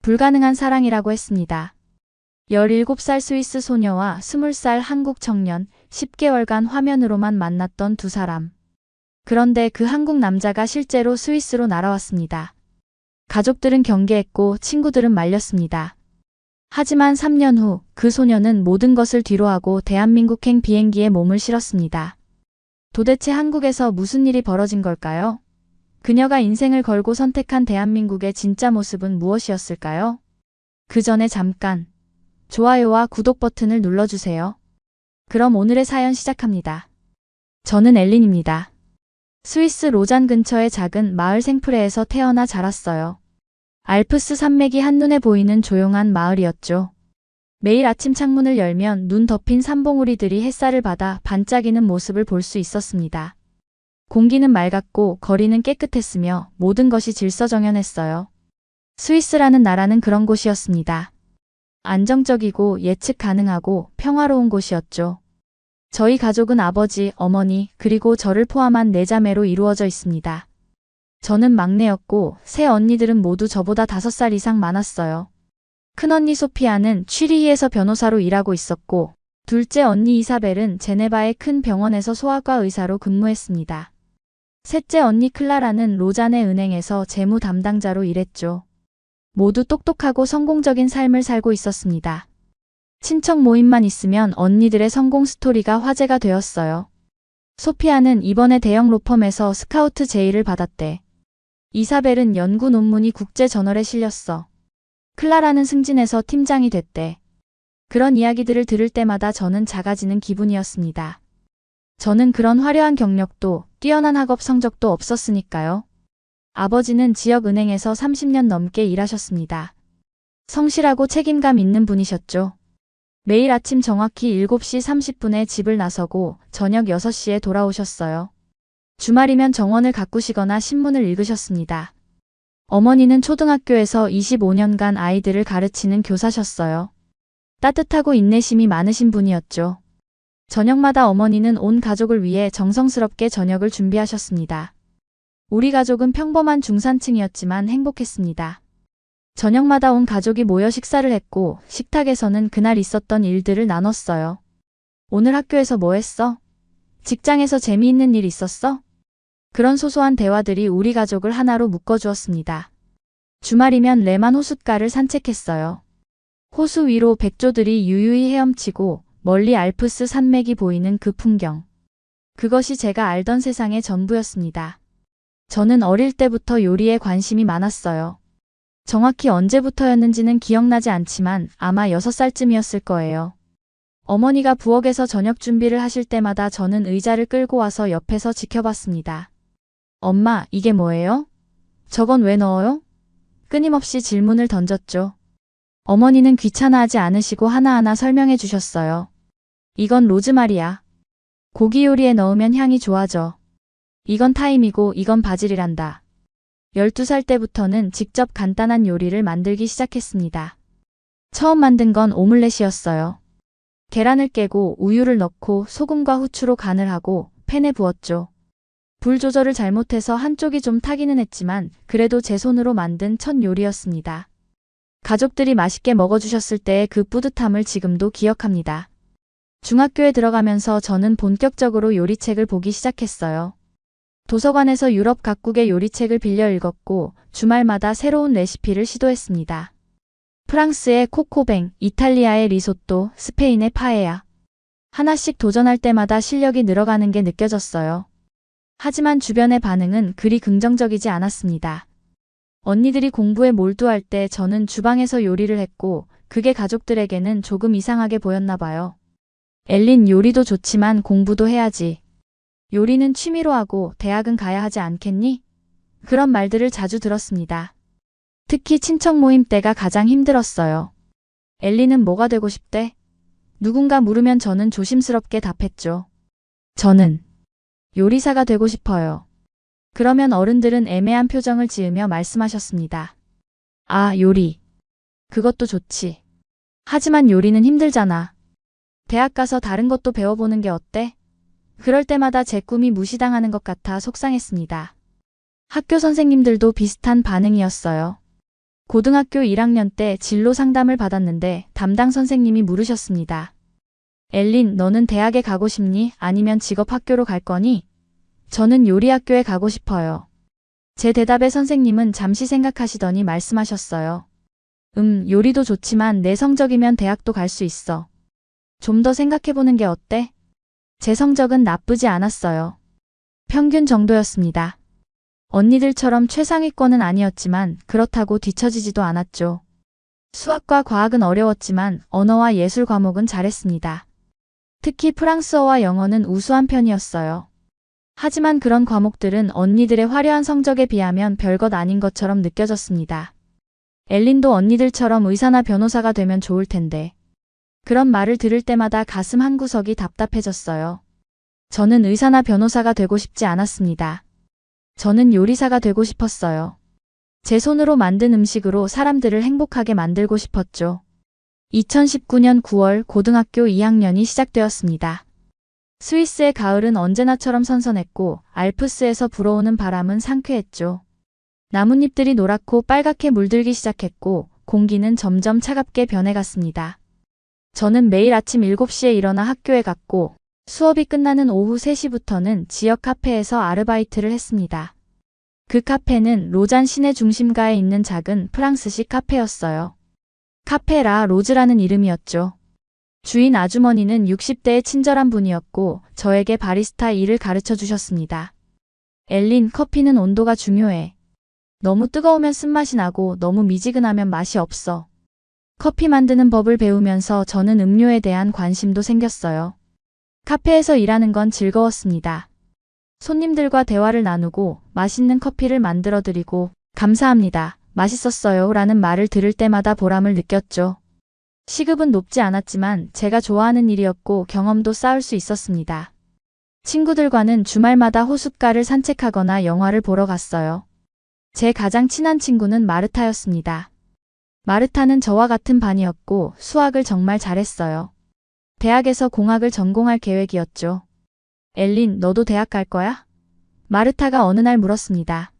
불가능한 사랑이라고 했습니다. 17살 스위스 소녀와 20살 한국 청년, 10개월간 화면으로만 만났던 두 사람. 그런데 그 한국 남자가 실제로 스위스로 날아왔습니다. 가족들은 경계했고 친구들은 말렸습니다. 하지만 3년 후 그 소녀는 모든 것을 뒤로하고 대한민국행 비행기에 몸을 실었습니다. 도대체 한국에서 무슨 일이 벌어진 걸까요? 그녀가 인생을 걸고 선택한 대한민국의 진짜 모습은 무엇이었을까요? 그 전에 잠깐 좋아요와 구독 버튼을 눌러주세요. 그럼 오늘의 사연 시작합니다. 저는 엘린입니다. 스위스 로잔 근처의 작은 마을 생프레에서 태어나 자랐어요. 알프스 산맥이 한눈에 보이는 조용한 마을이었죠. 매일 아침 창문을 열면 눈 덮인 산봉우리들이 햇살을 받아 반짝이는 모습을 볼 수 있었습니다. 공기는 맑았고 거리는 깨끗했으며 모든 것이 질서정연했어요. 스위스라는 나라는 그런 곳이었습니다. 안정적이고 예측 가능하고 평화로운 곳이었죠. 저희 가족은 아버지, 어머니, 그리고 저를 포함한 4자매로 이루어져 있습니다. 저는 막내였고 세 언니들은 모두 저보다 5살 이상 많았어요. 큰언니 소피아는 취리히에서 변호사로 일하고 있었고 둘째 언니 이사벨은 제네바의 큰 병원에서 소아과 의사로 근무했습니다. 셋째 언니 클라라는 로잔의 은행에서 재무 담당자로 일했죠. 모두 똑똑하고 성공적인 삶을 살고 있었습니다. 친척 모임만 있으면 언니들의 성공 스토리가 화제가 되었어요. 소피아는 이번에 대형 로펌에서 스카우트 제의를 받았대. 이사벨은 연구 논문이 국제 저널에 실렸어. 클라라는 승진해서 팀장이 됐대. 그런 이야기들을 들을 때마다 저는 작아지는 기분이었습니다. 저는 그런 화려한 경력도 뛰어난 학업 성적도 없었으니까요. 아버지는 지역은행에서 30년 넘게 일하셨습니다. 성실하고 책임감 있는 분이셨죠. 매일 아침 정확히 7시 30분에 집을 나서고 저녁 6시에 돌아오셨어요. 주말이면 정원을 가꾸시거나 신문을 읽으셨습니다. 어머니는 초등학교에서 25년간 아이들을 가르치는 교사셨어요. 따뜻하고 인내심이 많으신 분이었죠. 저녁마다 어머니는 온 가족을 위해 정성스럽게 저녁을 준비하셨습니다. 우리 가족은 평범한 중산층이었지만 행복했습니다. 저녁마다 온 가족이 모여 식사를 했고 식탁에서는 그날 있었던 일들을 나눴어요. 오늘 학교에서 뭐 했어? 직장에서 재미있는 일 있었어? 그런 소소한 대화들이 우리 가족을 하나로 묶어주었습니다. 주말이면 레만 호숫가를 산책했어요. 호수 위로 백조들이 유유히 헤엄치고 멀리 알프스 산맥이 보이는 그 풍경. 그것이 제가 알던 세상의 전부였습니다. 저는 어릴 때부터 요리에 관심이 많았어요. 정확히 언제부터였는지는 기억나지 않지만 아마 6살쯤이었을 거예요. 어머니가 부엌에서 저녁 준비를 하실 때마다 저는 의자를 끌고 와서 옆에서 지켜봤습니다. 엄마, 이게 뭐예요? 저건 왜 넣어요? 끊임없이 질문을 던졌죠. 어머니는 귀찮아하지 않으시고 하나하나 설명해 주셨어요. 이건 로즈마리야. 고기 요리에 넣으면 향이 좋아져. 이건 타임이고 이건 바질이란다. 12살 때부터는 직접 간단한 요리를 만들기 시작했습니다. 처음 만든 건 오믈렛이었어요. 계란을 깨고 우유를 넣고 소금과 후추로 간을 하고 팬에 부었죠. 불 조절을 잘못해서 한쪽이 좀 타기는 했지만 그래도 제 손으로 만든 첫 요리였습니다. 가족들이 맛있게 먹어주셨을 때의 그 뿌듯함을 지금도 기억합니다. 중학교에 들어가면서 저는 본격적으로 요리책을 보기 시작했어요. 도서관에서 유럽 각국의 요리책을 빌려 읽었고 주말마다 새로운 레시피를 시도했습니다. 프랑스의 코코뱅, 이탈리아의 리소또, 스페인의 파에야. 하나씩 도전할 때마다 실력이 늘어가는 게 느껴졌어요. 하지만 주변의 반응은 그리 긍정적이지 않았습니다. 언니들이 공부에 몰두할 때 저는 주방에서 요리를 했고 그게 가족들에게는 조금 이상하게 보였나 봐요. 엘린, 요리도 좋지만 공부도 해야지. 요리는 취미로 하고 대학은 가야 하지 않겠니? 그런 말들을 자주 들었습니다. 특히 친척 모임 때가 가장 힘들었어요. 엘리는 뭐가 되고 싶대? 누군가 물으면 저는 조심스럽게 답했죠. 저는 요리사가 되고 싶어요. 그러면 어른들은 애매한 표정을 지으며 말씀하셨습니다. 아, 요리. 그것도 좋지. 하지만 요리는 힘들잖아. 대학 가서 다른 것도 배워보는 게 어때? 그럴 때마다 제 꿈이 무시당하는 것 같아 속상했습니다. 학교 선생님들도 비슷한 반응이었어요. 고등학교 1학년 때 진로 상담을 받았는데 담당 선생님이 물으셨습니다. 엘린, 너는 대학에 가고 싶니? 아니면 직업학교로 갈 거니? 저는 요리학교에 가고 싶어요. 제 대답에 선생님은 잠시 생각하시더니 말씀하셨어요. 요리도 좋지만 내 성적이면 대학도 갈 수 있어. 좀 더 생각해보는 게 어때? 제 성적은 나쁘지 않았어요. 평균 정도였습니다. 언니들처럼 최상위권은 아니었지만 그렇다고 뒤처지지도 않았죠. 수학과 과학은 어려웠지만 언어와 예술 과목은 잘했습니다. 특히 프랑스어와 영어는 우수한 편이었어요. 하지만 그런 과목들은 언니들의 화려한 성적에 비하면 별것 아닌 것처럼 느껴졌습니다. 엘린도 언니들처럼 의사나 변호사가 되면 좋을 텐데. 그런 말을 들을 때마다 가슴 한구석이 답답해졌어요. 저는 의사나 변호사가 되고 싶지 않았습니다. 저는 요리사가 되고 싶었어요. 제 손으로 만든 음식으로 사람들을 행복하게 만들고 싶었죠. 2019년 9월 고등학교 2학년이 시작되었습니다. 스위스의 가을은 언제나처럼 선선했고 알프스에서 불어오는 바람은 상쾌했죠. 나뭇잎들이 노랗고 빨갛게 물들기 시작했고 공기는 점점 차갑게 변해갔습니다. 저는 매일 아침 7시에 일어나 학교에 갔고 수업이 끝나는 오후 3시부터는 지역 카페에서 아르바이트를 했습니다. 그 카페는 로잔 시내 중심가에 있는 작은 프랑스식 카페였어요. 카페 라 로즈라는 이름이었죠. 주인 아주머니는 60대의 친절한 분이었고 저에게 바리스타 일을 가르쳐 주셨습니다. 엘린, 커피는 온도가 중요해. 너무 뜨거우면 쓴맛이 나고 너무 미지근하면 맛이 없어. 커피 만드는 법을 배우면서 저는 음료에 대한 관심도 생겼어요. 카페에서 일하는 건 즐거웠습니다. 손님들과 대화를 나누고 맛있는 커피를 만들어드리고 감사합니다. 맛있었어요 라는 말을 들을 때마다 보람을 느꼈죠. 시급은 높지 않았지만 제가 좋아하는 일이었고 경험도 쌓을 수 있었습니다. 친구들과는 주말마다 호숫가를 산책하거나 영화를 보러 갔어요. 제 가장 친한 친구는 마르타였습니다. 마르타는 저와 같은 반이었고 수학을 정말 잘했어요. 대학에서 공학을 전공할 계획이었죠. 엘린, 너도 대학 갈 거야? 마르타가 어느 날 물었습니다.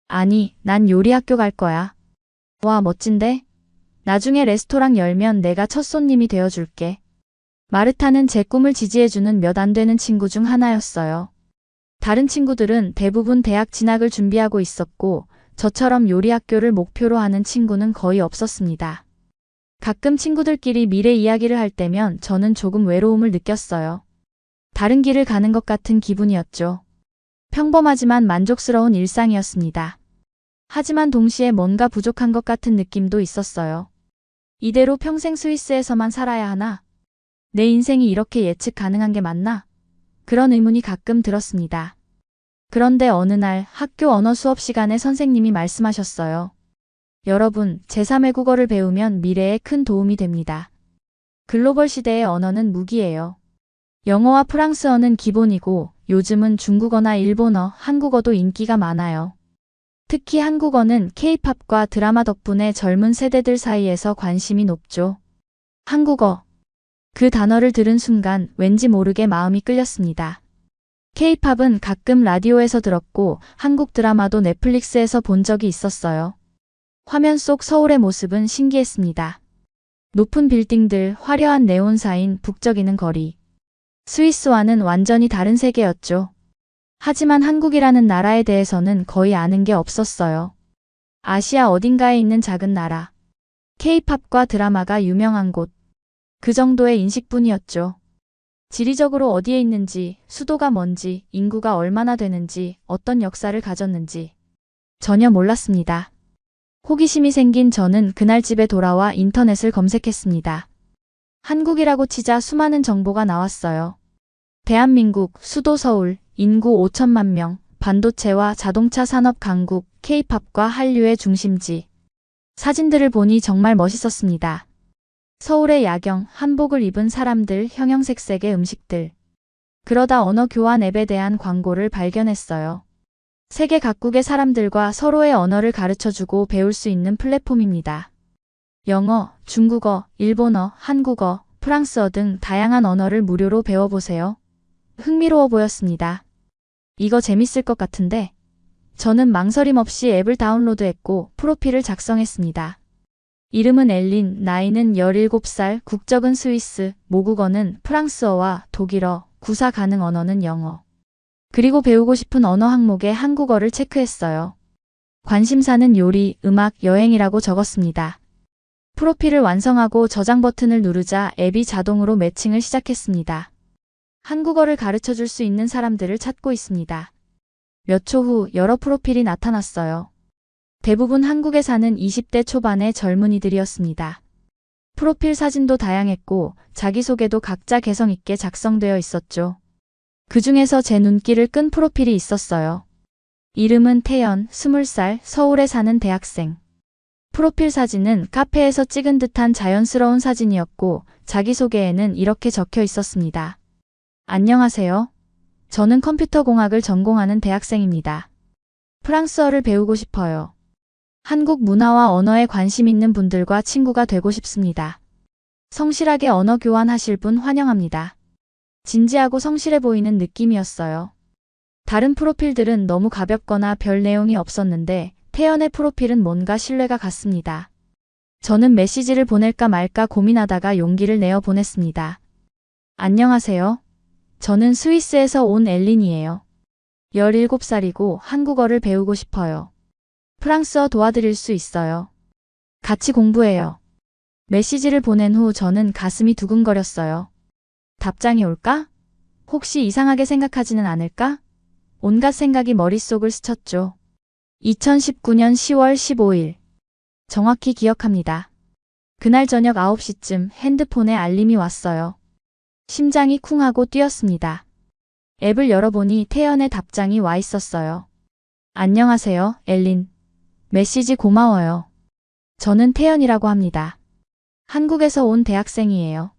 아니, 난 요리학교 갈 거야. 와, 멋진데? 나중에 레스토랑 열면 내가 첫 손님이 되어줄게. 마르타는 제 꿈을 지지해주는 몇 안 되는 친구 중 하나였어요. 다른 친구들은 대부분 대학 진학을 준비하고 있었고 저처럼 요리학교를 목표로 하는 친구는 거의 없었습니다. 가끔 친구들끼리 미래 이야기를 할 때면 저는 조금 외로움을 느꼈어요. 다른 길을 가는 것 같은 기분이었죠. 평범하지만 만족스러운 일상이었습니다. 하지만 동시에 뭔가 부족한 것 같은 느낌도 있었어요. 이대로 평생 스위스에서만 살아야 하나? 내 인생이 이렇게 예측 가능한 게 맞나? 그런 의문이 가끔 들었습니다. 그런데 어느 날 학교 언어 수업 시간에 선생님이 말씀하셨어요. 여러분, 제3외국어를 배우면 미래에 큰 도움이 됩니다. 글로벌 시대의 언어는 무기예요. 영어와 프랑스어는 기본이고 요즘은 중국어나 일본어, 한국어도 인기가 많아요. 특히 한국어는 K-팝과 드라마 덕분에 젊은 세대들 사이에서 관심이 높죠. 한국어. 그 단어를 들은 순간 왠지 모르게 마음이 끌렸습니다. K-팝은 가끔 라디오에서 들었고 한국 드라마도 넷플릭스에서 본 적이 있었어요. 화면 속 서울의 모습은 신기했습니다. 높은 빌딩들, 화려한 네온사인, 북적이는 거리. 스위스와는 완전히 다른 세계였죠. 하지만 한국이라는 나라에 대해서는 거의 아는 게 없었어요. 아시아 어딘가에 있는 작은 나라. K-팝과 드라마가 유명한 곳. 그 정도의 인식뿐이었죠. 지리적으로 어디에 있는지, 수도가 뭔지, 인구가 얼마나 되는지, 어떤 역사를 가졌는지 전혀 몰랐습니다. 호기심이 생긴 저는 그날 집에 돌아와 인터넷을 검색했습니다. 한국이라고 치자 수많은 정보가 나왔어요. 대한민국, 수도 서울, 인구 5천만 명, 반도체와 자동차 산업 강국, K-팝과 한류의 중심지. 사진들을 보니 정말 멋있었습니다. 서울의 야경, 한복을 입은 사람들, 형형색색의 음식들. 그러다 언어 교환 앱에 대한 광고를 발견했어요. 세계 각국의 사람들과 서로의 언어를 가르쳐주고 배울 수 있는 플랫폼입니다. 영어, 중국어, 일본어, 한국어, 프랑스어 등 다양한 언어를 무료로 배워보세요. 흥미로워 보였습니다. 이거 재밌을 것 같은데? 저는 망설임 없이 앱을 다운로드했고 프로필을 작성했습니다. 이름은 엘린, 나이는 17살, 국적은 스위스, 모국어는 프랑스어와 독일어, 구사 가능 언어는 영어. 그리고 배우고 싶은 언어 항목에 한국어를 체크했어요. 관심사는 요리, 음악, 여행이라고 적었습니다. 프로필을 완성하고 저장 버튼을 누르자 앱이 자동으로 매칭을 시작했습니다. 한국어를 가르쳐줄 수 있는 사람들을 찾고 있습니다. 몇 초 후 여러 프로필이 나타났어요. 대부분 한국에 사는 20대 초반의 젊은이들이었습니다. 프로필 사진도 다양했고 자기소개도 각자 개성 있게 작성되어 있었죠. 그 중에서 제 눈길을 끈 프로필이 있었어요. 이름은 태연, 20살, 서울에 사는 대학생. 프로필 사진은 카페에서 찍은 듯한 자연스러운 사진이었고 자기소개에는 이렇게 적혀 있었습니다. 안녕하세요. 저는 컴퓨터공학을 전공하는 대학생입니다. 프랑스어를 배우고 싶어요. 한국 문화와 언어에 관심 있는 분들과 친구가 되고 싶습니다. 성실하게 언어 교환하실 분 환영합니다. 진지하고 성실해 보이는 느낌이었어요. 다른 프로필들은 너무 가볍거나 별 내용이 없었는데 태연의 프로필은 뭔가 신뢰가 갔습니다. 저는 메시지를 보낼까 말까 고민하다가 용기를 내어 보냈습니다. 안녕하세요. 저는 스위스에서 온 엘린이에요. 17살이고 한국어를 배우고 싶어요. 프랑스어 도와드릴 수 있어요. 같이 공부해요. 메시지를 보낸 후 저는 가슴이 두근거렸어요. 답장이 올까? 혹시 이상하게 생각하지는 않을까? 온갖 생각이 머릿속을 스쳤죠. 2019년 10월 15일. 정확히 기억합니다. 그날 저녁 9시쯤 핸드폰에 알림이 왔어요. 심장이 쿵하고 뛰었습니다. 앱을 열어보니 태연의 답장이 와 있었어요. 안녕하세요, 엘린. 메시지 고마워요. 저는 태연이라고 합니다. 한국에서 온 대학생이에요.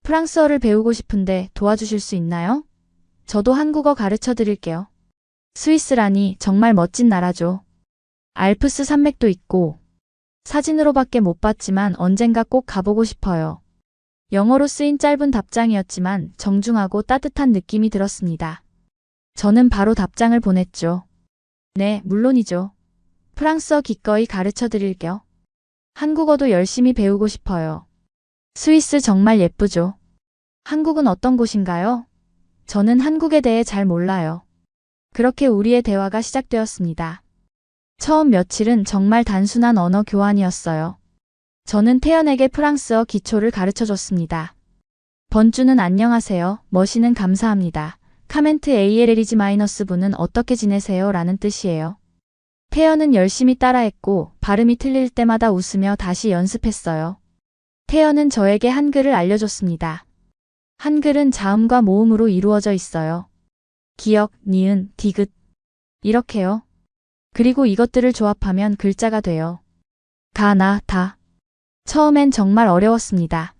프랑스어를 배우고 싶은데 도와주실 수 있나요? 저도 한국어 가르쳐 드릴게요. 스위스라니 정말 멋진 나라죠. 알프스 산맥도 있고 사진으로밖에 못 봤지만 언젠가 꼭 가보고 싶어요. 영어로 쓰인 짧은 답장이었지만 정중하고 따뜻한 느낌이 들었습니다. 저는 바로 답장을 보냈죠. 네, 물론이죠. 프랑스어 기꺼이 가르쳐 드릴게요. 한국어도 열심히 배우고 싶어요. 스위스 정말 예쁘죠. 한국은 어떤 곳인가요? 저는 한국에 대해 잘 몰라요. 그렇게 우리의 대화가 시작되었습니다. 처음 며칠은 정말 단순한 언어 교환이었어요. 저는 태연에게 프랑스어 기초를 가르쳐줬습니다. 번주는 안녕하세요, 머시는 감사합니다. 카멘트 ALL이지-분은 어떻게 지내세요? 라는 뜻이에요. 태연은 열심히 따라했고 발음이 틀릴 때마다 웃으며 다시 연습했어요. 태연은 저에게 한글을 알려줬습니다. 한글은 자음과 모음으로 이루어져 있어요. 기역, 니은, 디귿. 이렇게요. 그리고 이것들을 조합하면 글자가 돼요. 가, 나, 다. 처음엔 정말 어려웠습니다.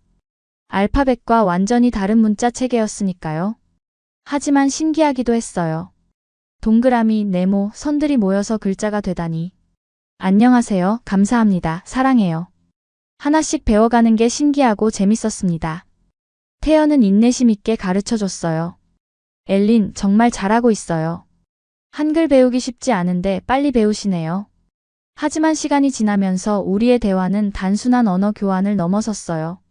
알파벳과 완전히 다른 문자 체계였으니까요. 하지만 신기하기도 했어요. 동그라미, 네모, 선들이 모여서 글자가 되다니. 안녕하세요, 감사합니다, 사랑해요. 하나씩 배워가는 게 신기하고 재밌었습니다. 태연은 인내심 있게 가르쳐줬어요. 엘린, 정말 잘하고 있어요. 한글 배우기 쉽지 않은데 빨리 배우시네요. 하지만 시간이 지나면서 우리의 대화는 단순한 언어 교환을 넘어섰어요.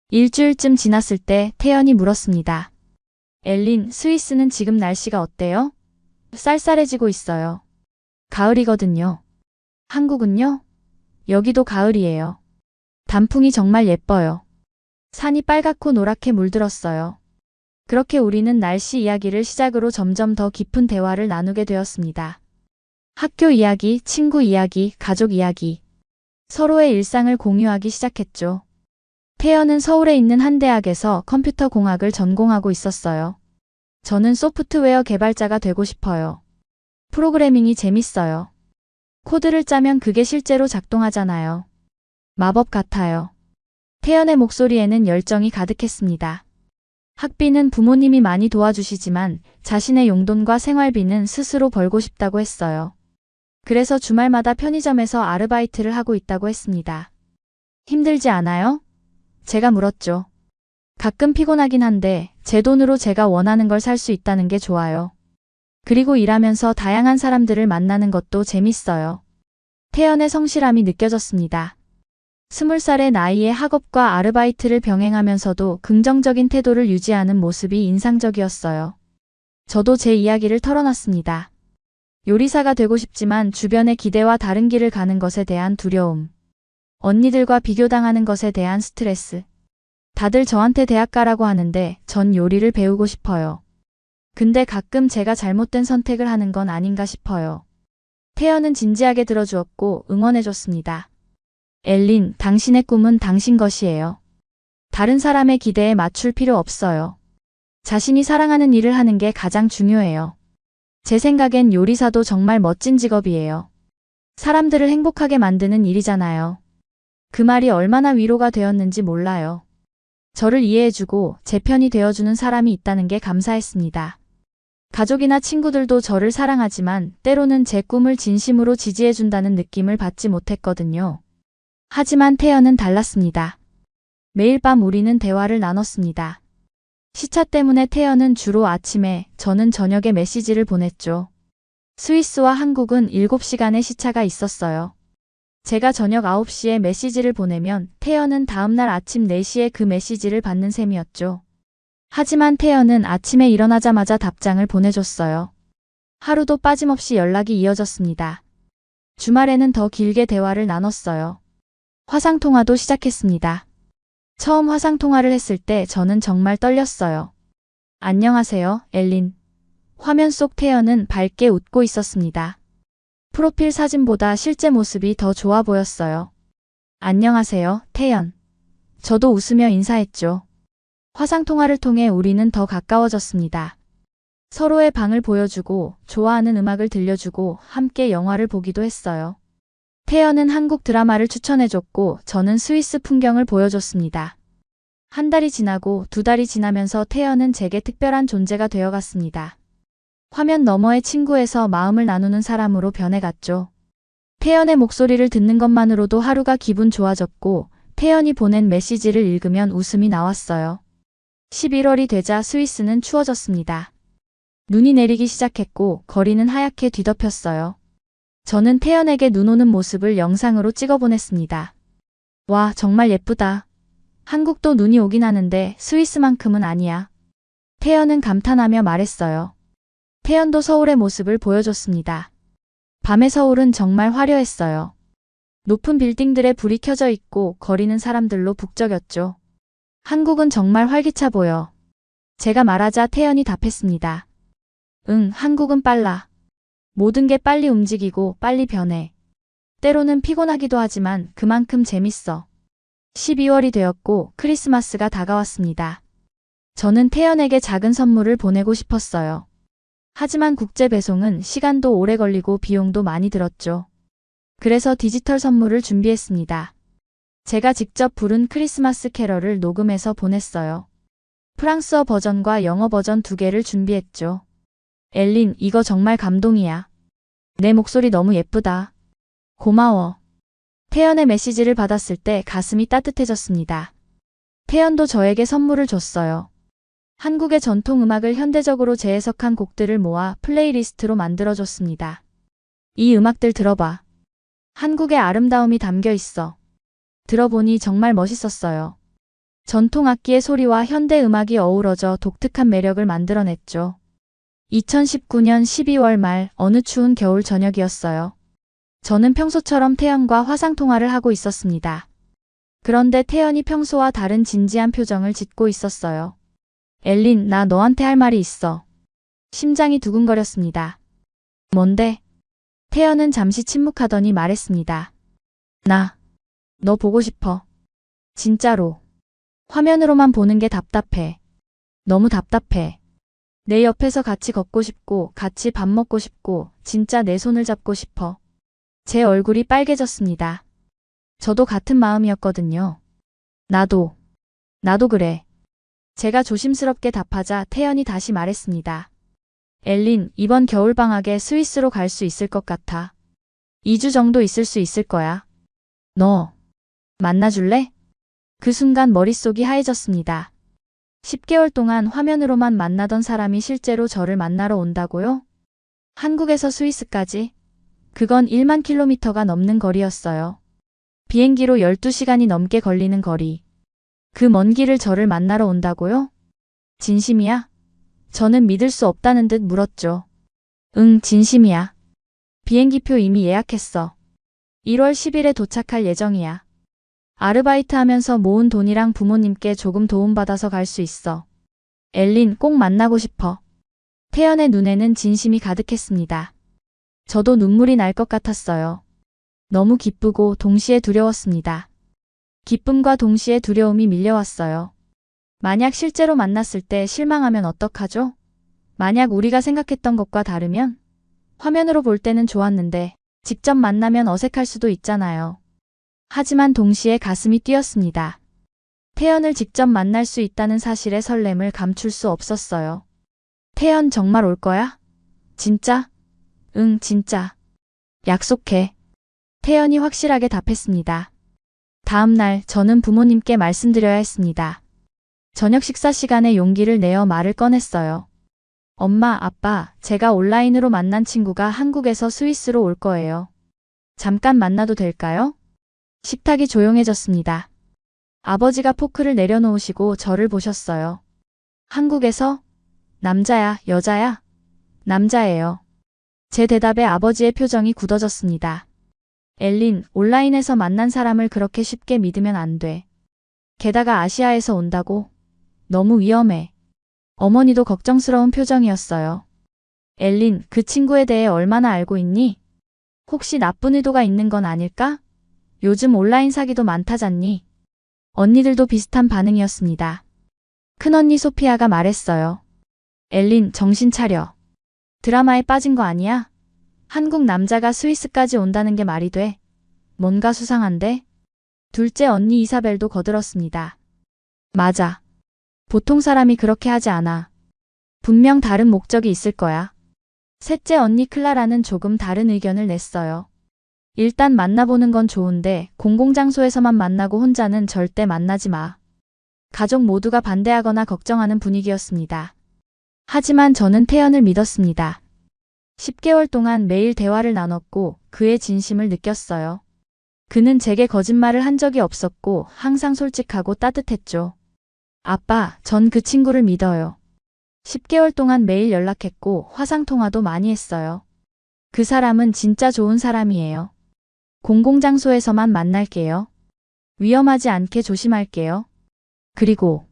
일주일쯤 지났을 때 태연이 물었습니다. 엘린, 스위스는 지금 날씨가 어때요? 쌀쌀해지고 있어요. 가을이거든요. 한국은요? 여기도 가을이에요. 단풍이 정말 예뻐요. 산이 빨갛고 노랗게 물들었어요. 그렇게 우리는 날씨 이야기를 시작으로 점점 더 깊은 대화를 나누게 되었습니다. 학교 이야기, 친구 이야기, 가족 이야기. 서로의 일상을 공유하기 시작했죠. 태연은 서울에 있는 한 대학에서 컴퓨터 공학을 전공하고 있었어요. 저는 소프트웨어 개발자가 되고 싶어요. 프로그래밍이 재밌어요. 코드를 짜면 그게 실제로 작동하잖아요. 마법 같아요. 태연의 목소리에는 열정이 가득했습니다. 학비는 부모님이 많이 도와주시지만 자신의 용돈과 생활비는 스스로 벌고 싶다고 했어요. 그래서 주말마다 편의점에서 아르바이트를 하고 있다고 했습니다. 힘들지 않아요? 제가 물었죠. 가끔 피곤하긴 한데 제 돈으로 제가 원하는 걸 살 수 있다는 게 좋아요. 그리고 일하면서 다양한 사람들을 만나는 것도 재밌어요. 태연의 성실함이 느껴졌습니다. 20살의 나이에 학업과 아르바이트를 병행하면서도 긍정적인 태도를 유지하는 모습이 인상적이었어요. 저도 제 이야기를 털어놨습니다. 요리사가 되고 싶지만 주변의 기대와 다른 길을 가는 것에 대한 두려움. 언니들과 비교당하는 것에 대한 스트레스. 다들 저한테 대학 가라고 하는데 전 요리를 배우고 싶어요. 근데 가끔 제가 잘못된 선택을 하는 건 아닌가 싶어요. 태연은 진지하게 들어주었고 응원해줬습니다. 엘린, 당신의 꿈은 당신 것이에요. 다른 사람의 기대에 맞출 필요 없어요. 자신이 사랑하는 일을 하는 게 가장 중요해요. 제 생각엔 요리사도 정말 멋진 직업이에요. 사람들을 행복하게 만드는 일이잖아요. 그 말이 얼마나 위로가 되었는지 몰라요. 저를 이해해주고 제 편이 되어주는 사람이 있다는 게 감사했습니다. 가족이나 친구들도 저를 사랑하지만 때로는 제 꿈을 진심으로 지지해준다는 느낌을 받지 못했거든요. 하지만 태연은 달랐습니다. 매일 밤 우리는 대화를 나눴습니다. 시차 때문에 태연은 주로 아침에, 저는 저녁에 메시지를 보냈죠. 스위스와 한국은 7시간의 시차가 있었어요. 제가 저녁 9시에 메시지를 보내면 태연은 다음날 아침 4시에 그 메시지를 받는 셈이었죠. 하지만 태연은 아침에 일어나자마자 답장을 보내줬어요. 하루도 빠짐없이 연락이 이어졌습니다. 주말에는 더 길게 대화를 나눴어요. 화상통화도 시작했습니다. 처음 화상통화를 했을 때 저는 정말 떨렸어요. 안녕하세요, 엘린. 화면 속 태연은 밝게 웃고 있었습니다. 프로필 사진보다 실제 모습이 더 좋아 보였어요. 안녕하세요, 태연. 저도 웃으며 인사했죠. 화상통화를 통해 우리는 더 가까워졌습니다. 서로의 방을 보여주고 좋아하는 음악을 들려주고 함께 영화를 보기도 했어요. 태연은 한국 드라마를 추천해줬고 저는 스위스 풍경을 보여줬습니다. 한 달이 지나고 2달이 지나면서 태연은 제게 특별한 존재가 되어갔습니다. 화면 너머의 친구에서 마음을 나누는 사람으로 변해갔죠. 태연의 목소리를 듣는 것만으로도 하루가 기분 좋아졌고 태연이 보낸 메시지를 읽으면 웃음이 나왔어요. 11월이 되자 스위스는 추워졌습니다. 눈이 내리기 시작했고 거리는 하얗게 뒤덮였어요. 저는 태연에게 눈 오는 모습을 영상으로 찍어 보냈습니다. 와, 정말 예쁘다. 한국도 눈이 오긴 하는데 스위스만큼은 아니야. 태연은 감탄하며 말했어요. 태연도 서울의 모습을 보여줬습니다. 밤의 서울은 정말 화려했어요. 높은 빌딩들에 불이 켜져 있고 거리는 사람들로 북적였죠. 한국은 정말 활기차 보여. 제가 말하자 태연이 답했습니다. 응, 한국은 빨라. 모든 게 빨리 움직이고 빨리 변해. 때로는 피곤하기도 하지만 그만큼 재밌어. 12월이 되었고 크리스마스가 다가왔습니다. 저는 태연에게 작은 선물을 보내고 싶었어요. 하지만 국제 배송은 시간도 오래 걸리고 비용도 많이 들었죠. 그래서 디지털 선물을 준비했습니다. 제가 직접 부른 크리스마스 캐럴을 녹음해서 보냈어요. 프랑스어 버전과 영어 버전 2개를 준비했죠. 엘린, 이거 정말 감동이야. 내 목소리 너무 예쁘다. 고마워. 태연의 메시지를 받았을 때 가슴이 따뜻해졌습니다. 태연도 저에게 선물을 줬어요. 한국의 전통 음악을 현대적으로 재해석한 곡들을 모아 플레이리스트로 만들어줬습니다. 이 음악들 들어봐. 한국의 아름다움이 담겨 있어. 들어보니 정말 멋있었어요. 전통 악기의 소리와 현대 음악이 어우러져 독특한 매력을 만들어냈죠. 2019년 12월 말 어느 추운 겨울 저녁이었어요. 저는 평소처럼 태연과 화상통화를 하고 있었습니다. 그런데 태연이 평소와 다른 진지한 표정을 짓고 있었어요. 엘린, 나 너한테 할 말이 있어. 심장이 두근거렸습니다. 뭔데? 태연은 잠시 침묵하더니 말했습니다. 너 보고 싶어. 진짜로. 화면으로만 보는 게 답답해. 너무 답답해. 내 옆에서 같이 걷고 싶고 같이 밥 먹고 싶고 진짜 내 손을 잡고 싶어. 제 얼굴이 빨개졌습니다. 저도 같은 마음이었거든요. 나도 그래. 제가 조심스럽게 답하자 태연이 다시 말했습니다. 엘린, 이번 겨울방학에 스위스로 갈 수 있을 것 같아. 2주 정도 있을 수 있을 거야. 너 만나줄래? 그 순간 머릿속이 하얘졌습니다. 10개월 동안 화면으로만 만나던 사람이 실제로 저를 만나러 온다고요? 한국에서 스위스까지? 그건 1만 킬로미터가 넘는 거리였어요. 비행기로 12시간이 넘게 걸리는 거리. 그 먼 길을 저를 만나러 온다고요? 진심이야? 저는 믿을 수 없다는 듯 물었죠. 응, 진심이야. 비행기표 이미 예약했어. 1월 10일에 도착할 예정이야. 아르바이트 하면서 모은 돈이랑 부모님께 조금 도움받아서 갈 수 있어. 엘린, 꼭 만나고 싶어. 태연의 눈에는 진심이 가득했습니다. 저도 눈물이 날 것 같았어요. 너무 기쁘고 동시에 두려웠습니다. 기쁨과 동시에 두려움이 밀려왔어요. 만약 실제로 만났을 때 실망하면 어떡하죠? 만약 우리가 생각했던 것과 다르면? 화면으로 볼 때는 좋았는데 직접 만나면 어색할 수도 있잖아요. 하지만 동시에 가슴이 뛰었습니다. 태연을 직접 만날 수 있다는 사실의 설렘을 감출 수 없었어요. 태연 정말 올 거야? 진짜? 응, 진짜. 약속해. 태연이 확실하게 답했습니다. 다음 날 저는 부모님께 말씀드려야 했습니다. 저녁 식사 시간에 용기를 내어 말을 꺼냈어요. 엄마, 아빠, 제가 온라인으로 만난 친구가 한국에서 스위스로 올 거예요. 잠깐 만나도 될까요? 식탁이 조용해졌습니다. 아버지가 포크를 내려놓으시고 저를 보셨어요. 한국에서? 남자야, 여자야? 남자예요. 제 대답에 아버지의 표정이 굳어졌습니다. 엘린, 온라인에서 만난 사람을 그렇게 쉽게 믿으면 안 돼. 게다가 아시아에서 온다고? 너무 위험해. 어머니도 걱정스러운 표정이었어요. 엘린, 그 친구에 대해 얼마나 알고 있니? 혹시 나쁜 의도가 있는 건 아닐까? 요즘 온라인 사기도 많다잖니? 언니들도 비슷한 반응이었습니다. 큰언니 소피아가 말했어요. 엘린, 정신 차려. 드라마에 빠진 거 아니야? 한국 남자가 스위스까지 온다는 게 말이 돼? 뭔가 수상한데? 둘째 언니 이사벨도 거들었습니다. 맞아. 보통 사람이 그렇게 하지 않아. 분명 다른 목적이 있을 거야. 셋째 언니 클라라는 조금 다른 의견을 냈어요. 일단 만나보는 건 좋은데 공공장소에서만 만나고 혼자는 절대 만나지 마. 가족 모두가 반대하거나 걱정하는 분위기였습니다. 하지만 저는 태연을 믿었습니다. 10개월 동안 매일 대화를 나눴고 그의 진심을 느꼈어요. 그는 제게 거짓말을 한 적이 없었고 항상 솔직하고 따뜻했죠. 아빠, 전 그 친구를 믿어요. 10개월 동안 매일 연락했고 화상통화도 많이 했어요. 그 사람은 진짜 좋은 사람이에요. 공공장소에서만 만날게요. 위험하지 않게 조심할게요. 그리고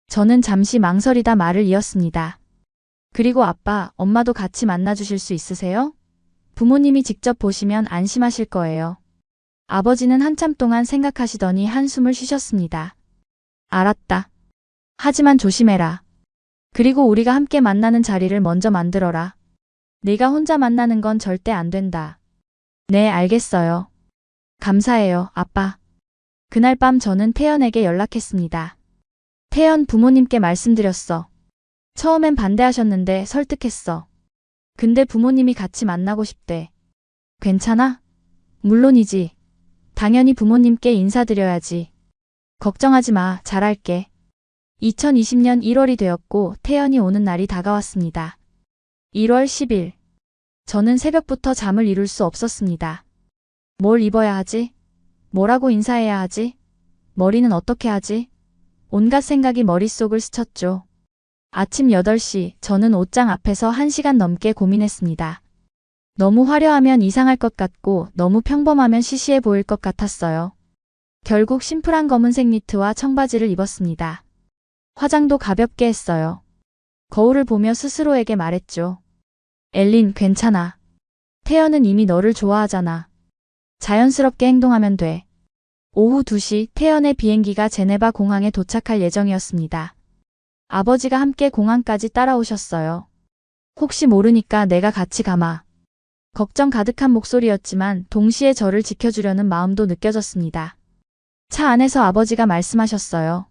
저는 잠시 망설이다 말을 이었습니다. 그리고 아빠, 엄마도 같이 만나주실 수 있으세요? 부모님이 직접 보시면 안심하실 거예요. 아버지는 한참 동안 생각하시더니 한숨을 쉬셨습니다. 알았다. 하지만 조심해라. 그리고 우리가 함께 만나는 자리를 먼저 만들어라. 네가 혼자 만나는 건 절대 안 된다. 네, 알겠어요. 감사해요, 아빠. 그날 밤 저는 태연에게 연락했습니다. 태연, 부모님께 말씀드렸어. 처음엔 반대하셨는데 설득했어. 근데 부모님이 같이 만나고 싶대. 괜찮아? 물론이지. 당연히 부모님께 인사드려야지. 걱정하지 마, 잘할게. 2020년 1월이 되었고 태연이 오는 날이 다가왔습니다. 1월 10일. 저는 새벽부터 잠을 이룰 수 없었습니다. 뭘 입어야 하지? 뭐라고 인사해야 하지? 머리는 어떻게 하지? 온갖 생각이 머릿속을 스쳤죠. 아침 8시, 저는 옷장 앞에서 1시간 넘게 고민했습니다. 너무 화려하면 이상할 것 같고 너무 평범하면 시시해 보일 것 같았어요. 결국 심플한 검은색 니트와 청바지를 입었습니다. 화장도 가볍게 했어요. 거울을 보며 스스로에게 말했죠. 엘린, 괜찮아. 태연은 이미 너를 좋아하잖아. 자연스럽게 행동하면 돼. 오후 2시 태연의 비행기가 제네바 공항에 도착할 예정이었습니다. 아버지가 함께 공항까지 따라오셨어요. 혹시 모르니까 내가 같이 가마. 걱정 가득한 목소리였지만 동시에 저를 지켜주려는 마음도 느껴졌습니다. 차 안에서 아버지가 말씀하셨어요.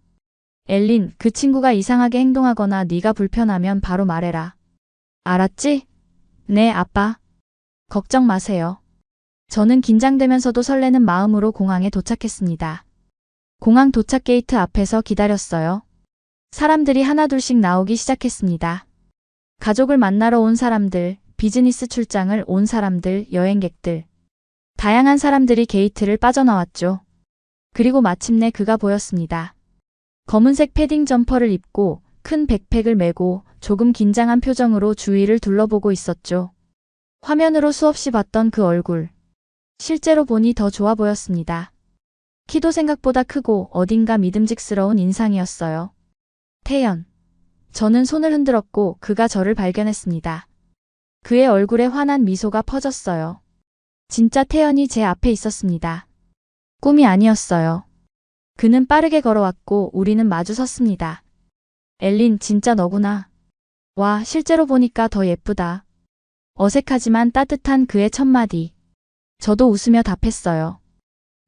엘린, 그 친구가 이상하게 행동하거나 네가 불편하면 바로 말해라. 알았지? 네, 아빠. 걱정 마세요. 저는 긴장되면서도 설레는 마음으로 공항에 도착했습니다. 공항 도착 게이트 앞에서 기다렸어요. 사람들이 하나둘씩 나오기 시작했습니다. 가족을 만나러 온 사람들, 비즈니스 출장을 온 사람들, 여행객들. 다양한 사람들이 게이트를 빠져나왔죠. 그리고 마침내 그가 보였습니다. 검은색 패딩 점퍼를 입고 큰 백팩을 메고 조금 긴장한 표정으로 주위를 둘러보고 있었죠. 화면으로 수없이 봤던 그 얼굴. 실제로 보니 더 좋아 보였습니다. 키도 생각보다 크고 어딘가 믿음직스러운 인상이었어요. 태연. 저는 손을 흔들었고 그가 저를 발견했습니다. 그의 얼굴에 환한 미소가 퍼졌어요. 진짜 태연이 제 앞에 있었습니다. 꿈이 아니었어요. 그는 빠르게 걸어왔고 우리는 마주 섰습니다. 엘린, 진짜 너구나. 와, 실제로 보니까 더 예쁘다. 어색하지만 따뜻한 그의 첫마디. 저도 웃으며 답했어요.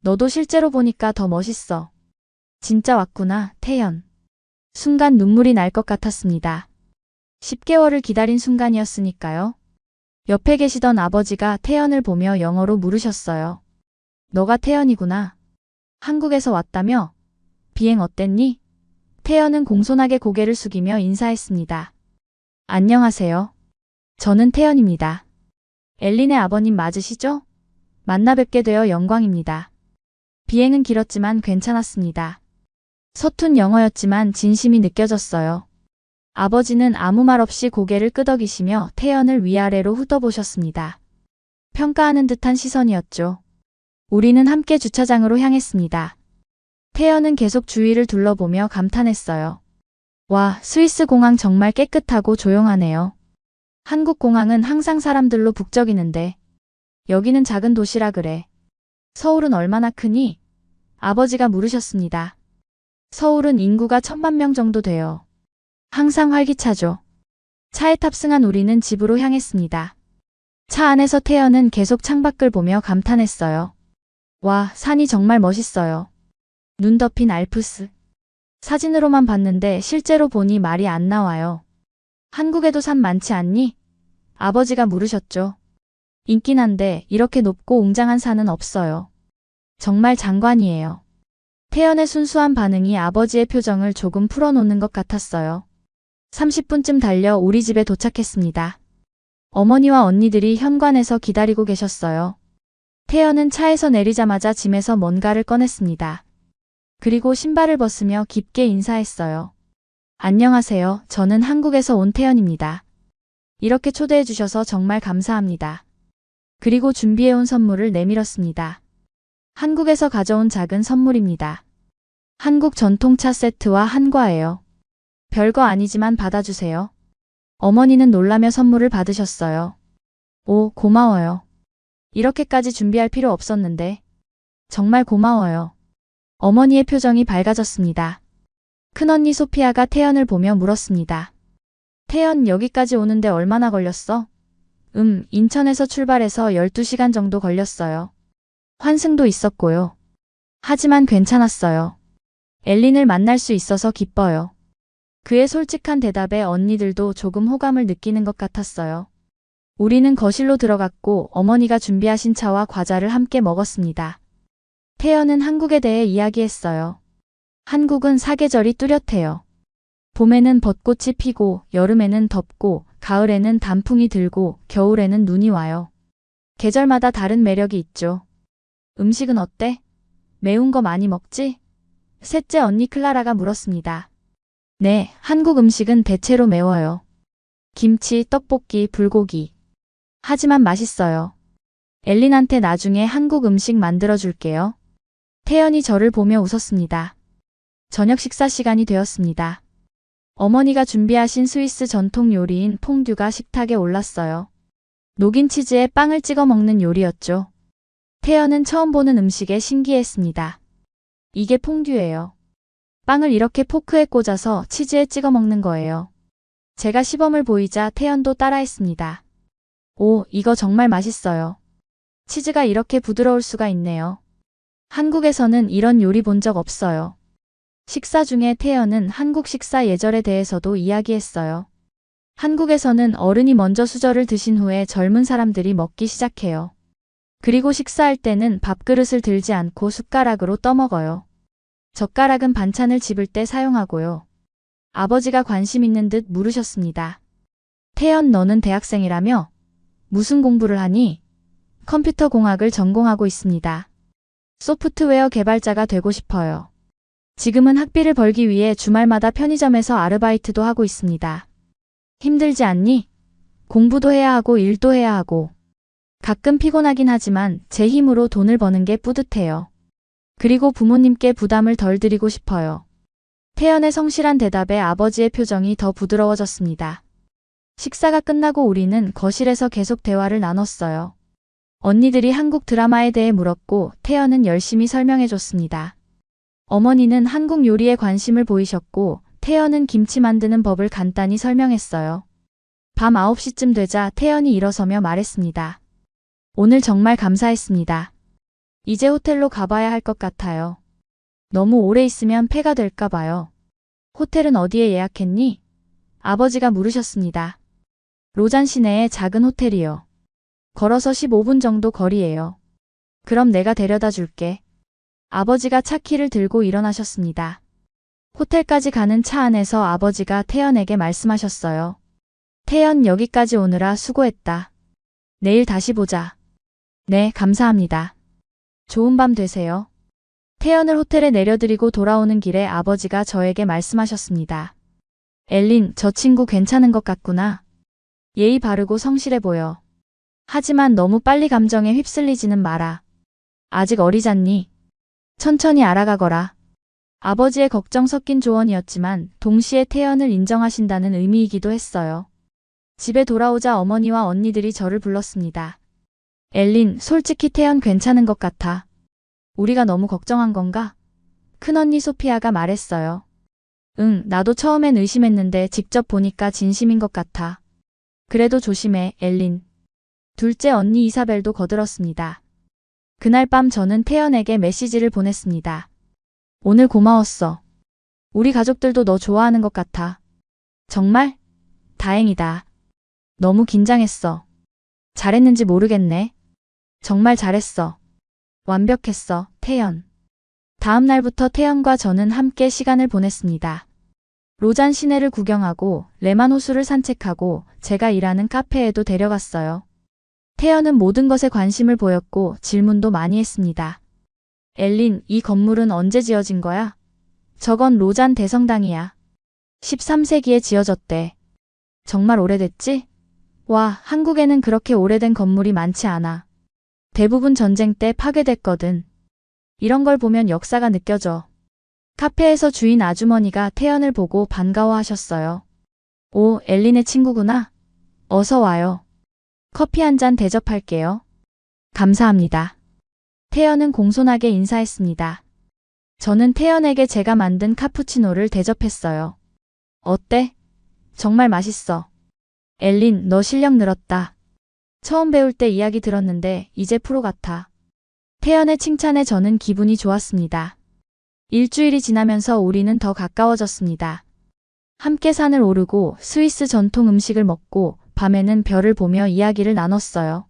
너도 실제로 보니까 더 멋있어. 진짜 왔구나, 태연. 순간 눈물이 날 것 같았습니다. 10개월을 기다린 순간이었으니까요. 옆에 계시던 아버지가 태연을 보며 영어로 물으셨어요. 너가 태연이구나. 한국에서 왔다며? 비행 어땠니? 태연은 공손하게 고개를 숙이며 인사했습니다. 안녕하세요. 저는 태연입니다. 엘린의 아버님 맞으시죠? 만나 뵙게 되어 영광입니다. 비행은 길었지만 괜찮았습니다. 서툰 영어였지만 진심이 느껴졌어요. 아버지는 아무 말 없이 고개를 끄덕이시며 태연을 위아래로 훑어보셨습니다. 평가하는 듯한 시선이었죠. 우리는 함께 주차장으로 향했습니다. 태연은 계속 주위를 둘러보며 감탄했어요. 와, 스위스 공항 정말 깨끗하고 조용하네요. 한국 공항은 항상 사람들로 북적이는데 여기는 작은 도시라 그래. 서울은 얼마나 크니? 아버지가 물으셨습니다. 서울은 인구가 1000만 명 정도 돼요. 항상 활기차죠. 차에 탑승한 우리는 집으로 향했습니다. 차 안에서 태연은 계속 창밖을 보며 감탄했어요. 와, 산이 정말 멋있어요. 눈 덮인 알프스. 사진으로만 봤는데 실제로 보니 말이 안 나와요. 한국에도 산 많지 않니? 아버지가 물으셨죠. 있긴 한데 이렇게 높고 웅장한 산은 없어요. 정말 장관이에요. 태연의 순수한 반응이 아버지의 표정을 조금 풀어놓는 것 같았어요. 30분쯤 달려 우리 집에 도착했습니다. 어머니와 언니들이 현관에서 기다리고 계셨어요. 태연은 차에서 내리자마자 짐에서 뭔가를 꺼냈습니다. 그리고 신발을 벗으며 깊게 인사했어요. 안녕하세요. 저는 한국에서 온 태연입니다. 이렇게 초대해 주셔서 정말 감사합니다. 그리고 준비해온 선물을 내밀었습니다. 한국에서 가져온 작은 선물입니다. 한국 전통차 세트와 한과예요. 별거 아니지만 받아주세요. 어머니는 놀라며 선물을 받으셨어요. 오, 고마워요. 이렇게까지 준비할 필요 없었는데. 정말 고마워요. 어머니의 표정이 밝아졌습니다. 큰언니 소피아가 태연을 보며 물었습니다. 태연, 여기까지 오는데 얼마나 걸렸어? 인천에서 출발해서 12시간 정도 걸렸어요. 환승도 있었고요. 하지만 괜찮았어요. 엘린을 만날 수 있어서 기뻐요. 그의 솔직한 대답에 언니들도 조금 호감을 느끼는 것 같았어요. 우리는 거실로 들어갔고 어머니가 준비하신 차와 과자를 함께 먹었습니다. 태연은 한국에 대해 이야기했어요. 한국은 사계절이 뚜렷해요. 봄에는 벚꽃이 피고 여름에는 덥고 가을에는 단풍이 들고 겨울에는 눈이 와요. 계절마다 다른 매력이 있죠. 음식은 어때? 매운 거 많이 먹지? 셋째 언니 클라라가 물었습니다. 네, 한국 음식은 대체로 매워요. 김치, 떡볶이, 불고기. 하지만 맛있어요. 엘린한테 나중에 한국 음식 만들어줄게요. 태연이 저를 보며 웃었습니다. 저녁 식사 시간이 되었습니다. 어머니가 준비하신 스위스 전통 요리인 퐁듀가 식탁에 올랐어요. 녹인 치즈에 빵을 찍어 먹는 요리였죠. 태연은 처음 보는 음식에 신기했습니다. 이게 퐁듀예요. 빵을 이렇게 포크에 꽂아서 치즈에 찍어 먹는 거예요. 제가 시범을 보이자 태연도 따라했습니다. 오, 이거 정말 맛있어요. 치즈가 이렇게 부드러울 수가 있네요. 한국에서는 이런 요리 본 적 없어요. 식사 중에 태연은 한국 식사 예절에 대해서도 이야기했어요. 한국에서는 어른이 먼저 수저를 드신 후에 젊은 사람들이 먹기 시작해요. 그리고 식사할 때는 밥그릇을 들지 않고 숟가락으로 떠먹어요. 젓가락은 반찬을 집을 때 사용하고요. 아버지가 관심 있는 듯 물으셨습니다. 태연, 너는 대학생이라며? 무슨 공부를 하니? 컴퓨터 공학을 전공하고 있습니다. 소프트웨어 개발자가 되고 싶어요. 지금은 학비를 벌기 위해 주말마다 편의점에서 아르바이트도 하고 있습니다. 힘들지 않니? 공부도 해야 하고 일도 해야 하고. 가끔 피곤하긴 하지만 제 힘으로 돈을 버는 게 뿌듯해요. 그리고 부모님께 부담을 덜 드리고 싶어요. 태연의 성실한 대답에 아버지의 표정이 더 부드러워졌습니다. 식사가 끝나고 우리는 거실에서 계속 대화를 나눴어요. 언니들이 한국 드라마에 대해 물었고 태연은 열심히 설명해줬습니다. 어머니는 한국 요리에 관심을 보이셨고 태연은 김치 만드는 법을 간단히 설명했어요. 밤 9시쯤 되자 태연이 일어서며 말했습니다. 오늘 정말 감사했습니다. 이제 호텔로 가봐야 할 것 같아요. 너무 오래 있으면 폐가 될까 봐요. 호텔은 어디에 예약했니? 아버지가 물으셨습니다. 로잔 시내의 작은 호텔이요. 걸어서 15분 정도 거리예요. 그럼 내가 데려다 줄게. 아버지가 차 키를 들고 일어나셨습니다. 호텔까지 가는 차 안에서 아버지가 태연에게 말씀하셨어요. 태연, 여기까지 오느라 수고했다. 내일 다시 보자. 네, 감사합니다. 좋은 밤 되세요. 태연을 호텔에 내려드리고 돌아오는 길에 아버지가 저에게 말씀하셨습니다. 엘린, 저 친구 괜찮은 것 같구나. 예의 바르고 성실해 보여. 하지만 너무 빨리 감정에 휩쓸리지는 마라. 아직 어리잖니. 천천히 알아가거라. 아버지의 걱정 섞인 조언이었지만 동시에 태연을 인정하신다는 의미이기도 했어요. 집에 돌아오자 어머니와 언니들이 저를 불렀습니다. 엘린, 솔직히 태연 괜찮은 것 같아. 우리가 너무 걱정한 건가? 큰언니 소피아가 말했어요. 응, 나도 처음엔 의심했는데 직접 보니까 진심인 것 같아. 그래도 조심해, 엘린. 둘째 언니 이사벨도 거들었습니다. 그날 밤 저는 태연에게 메시지를 보냈습니다. 오늘 고마웠어. 우리 가족들도 너 좋아하는 것 같아. 정말? 다행이다. 너무 긴장했어. 잘했는지 모르겠네. 정말 잘했어. 완벽했어, 태연. 다음 날부터 태연과 저는 함께 시간을 보냈습니다. 로잔 시내를 구경하고 레만 호수를 산책하고 제가 일하는 카페에도 데려갔어요. 태연은 모든 것에 관심을 보였고 질문도 많이 했습니다. 엘린, 이 건물은 언제 지어진 거야? 저건 로잔 대성당이야. 13세기에 지어졌대. 정말 오래됐지? 와, 한국에는 그렇게 오래된 건물이 많지 않아. 대부분 전쟁 때 파괴됐거든. 이런 걸 보면 역사가 느껴져. 카페에서 주인 아주머니가 태연을 보고 반가워하셨어요. 오, 엘린의 친구구나. 어서 와요. 커피 한 잔 대접할게요. 감사합니다. 태연은 공손하게 인사했습니다. 저는 태연에게 제가 만든 카푸치노를 대접했어요. 어때? 정말 맛있어. 엘린, 너 실력 늘었다. 처음 배울 때 이야기 들었는데 이제 프로 같아. 태연의 칭찬에 저는 기분이 좋았습니다. 일주일이 지나면서 우리는 더 가까워졌습니다. 함께 산을 오르고 스위스 전통 음식을 먹고 밤에는 별을 보며 이야기를 나눴어요.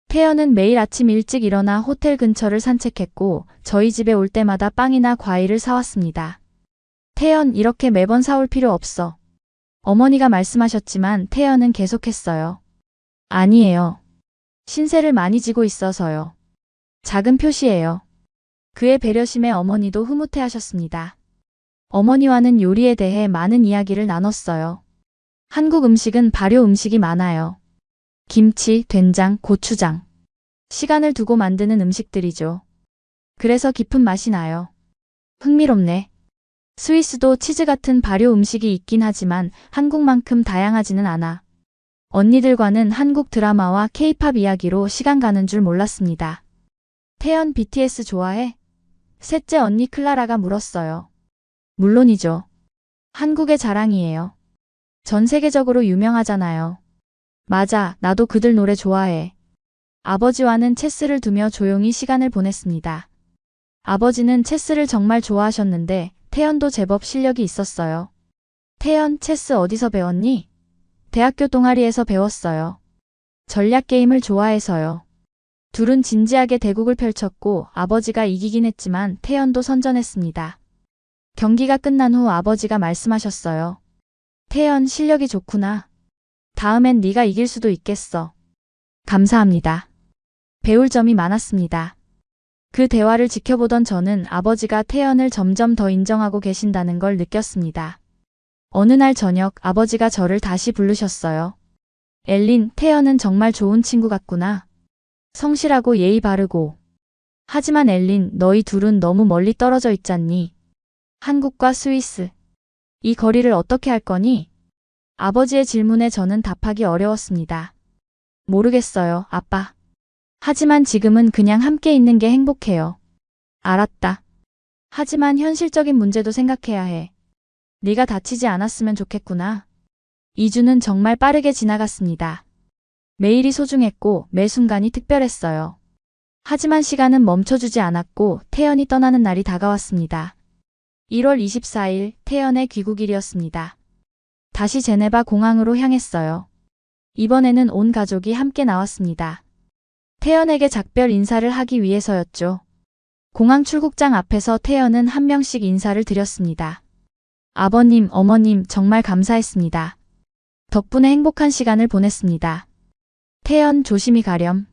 태연은 매일 아침 일찍 일어나 호텔 근처를 산책했고 저희 집에 올 때마다 빵이나 과일을 사왔습니다. 태연, 이렇게 매번 사올 필요 없어. 어머니가 말씀하셨지만 태연은 계속했어요. 아니에요. 신세를 많이 지고 있어서요. 작은 표시예요. 그의 배려심에 어머니도 흐뭇해하셨습니다. 어머니와는 요리에 대해 많은 이야기를 나눴어요. 한국 음식은 발효 음식이 많아요. 김치, 된장, 고추장. 시간을 두고 만드는 음식들이죠. 그래서 깊은 맛이 나요. 흥미롭네. 스위스도 치즈 같은 발효 음식이 있긴 하지만 한국만큼 다양하지는 않아. 언니들과는 한국 드라마와 케이팝 이야기로 시간 가는 줄 몰랐습니다. 태연, BTS 좋아해? 셋째 언니 클라라가 물었어요. 물론이죠. 한국의 자랑이에요. 전 세계적으로 유명하잖아요. 맞아, 나도 그들 노래 좋아해. 아버지와는 체스를 두며 조용히 시간을 보냈습니다. 아버지는 체스를 정말 좋아하셨는데 태연도 제법 실력이 있었어요. 태연, 체스 어디서 배웠니? 대학교 동아리에서 배웠어요. 전략 게임을 좋아해서요. 둘은 진지하게 대국을 펼쳤고 아버지가 이기긴 했지만 태연도 선전했습니다. 경기가 끝난 후 아버지가 말씀하셨어요. 태연, 실력이 좋구나. 다음엔 네가 이길 수도 있겠어. 감사합니다. 배울 점이 많았습니다. 그 대화를 지켜보던 저는 아버지가 태연을 점점 더 인정하고 계신다는 걸 느꼈습니다. 어느 날 저녁 아버지가 저를 다시 부르셨어요. 엘린, 태연은 정말 좋은 친구 같구나. 성실하고 예의 바르고. 하지만 엘린, 너희 둘은 너무 멀리 떨어져 있잖니. 한국과 스위스. 이 거리를 어떻게 할 거니? 아버지의 질문에 저는 답하기 어려웠습니다. 모르겠어요, 아빠. 하지만 지금은 그냥 함께 있는 게 행복해요. 알았다. 하지만 현실적인 문제도 생각해야 해. 네가 다치지 않았으면 좋겠구나. 2주는 정말 빠르게 지나갔습니다. 매일이 소중했고 매 순간이 특별했어요. 하지만 시간은 멈춰주지 않았고 태연이 떠나는 날이 다가왔습니다. 1월 24일 태연의 귀국일이었습니다. 다시 제네바 공항으로 향했어요. 이번에는 온 가족이 함께 나왔습니다. 태연에게 작별 인사를 하기 위해서였죠. 공항 출국장 앞에서 태연은 한 명씩 인사를 드렸습니다. 아버님, 어머님 정말 감사했습니다. 덕분에 행복한 시간을 보냈습니다. 태연 조심히 가렴.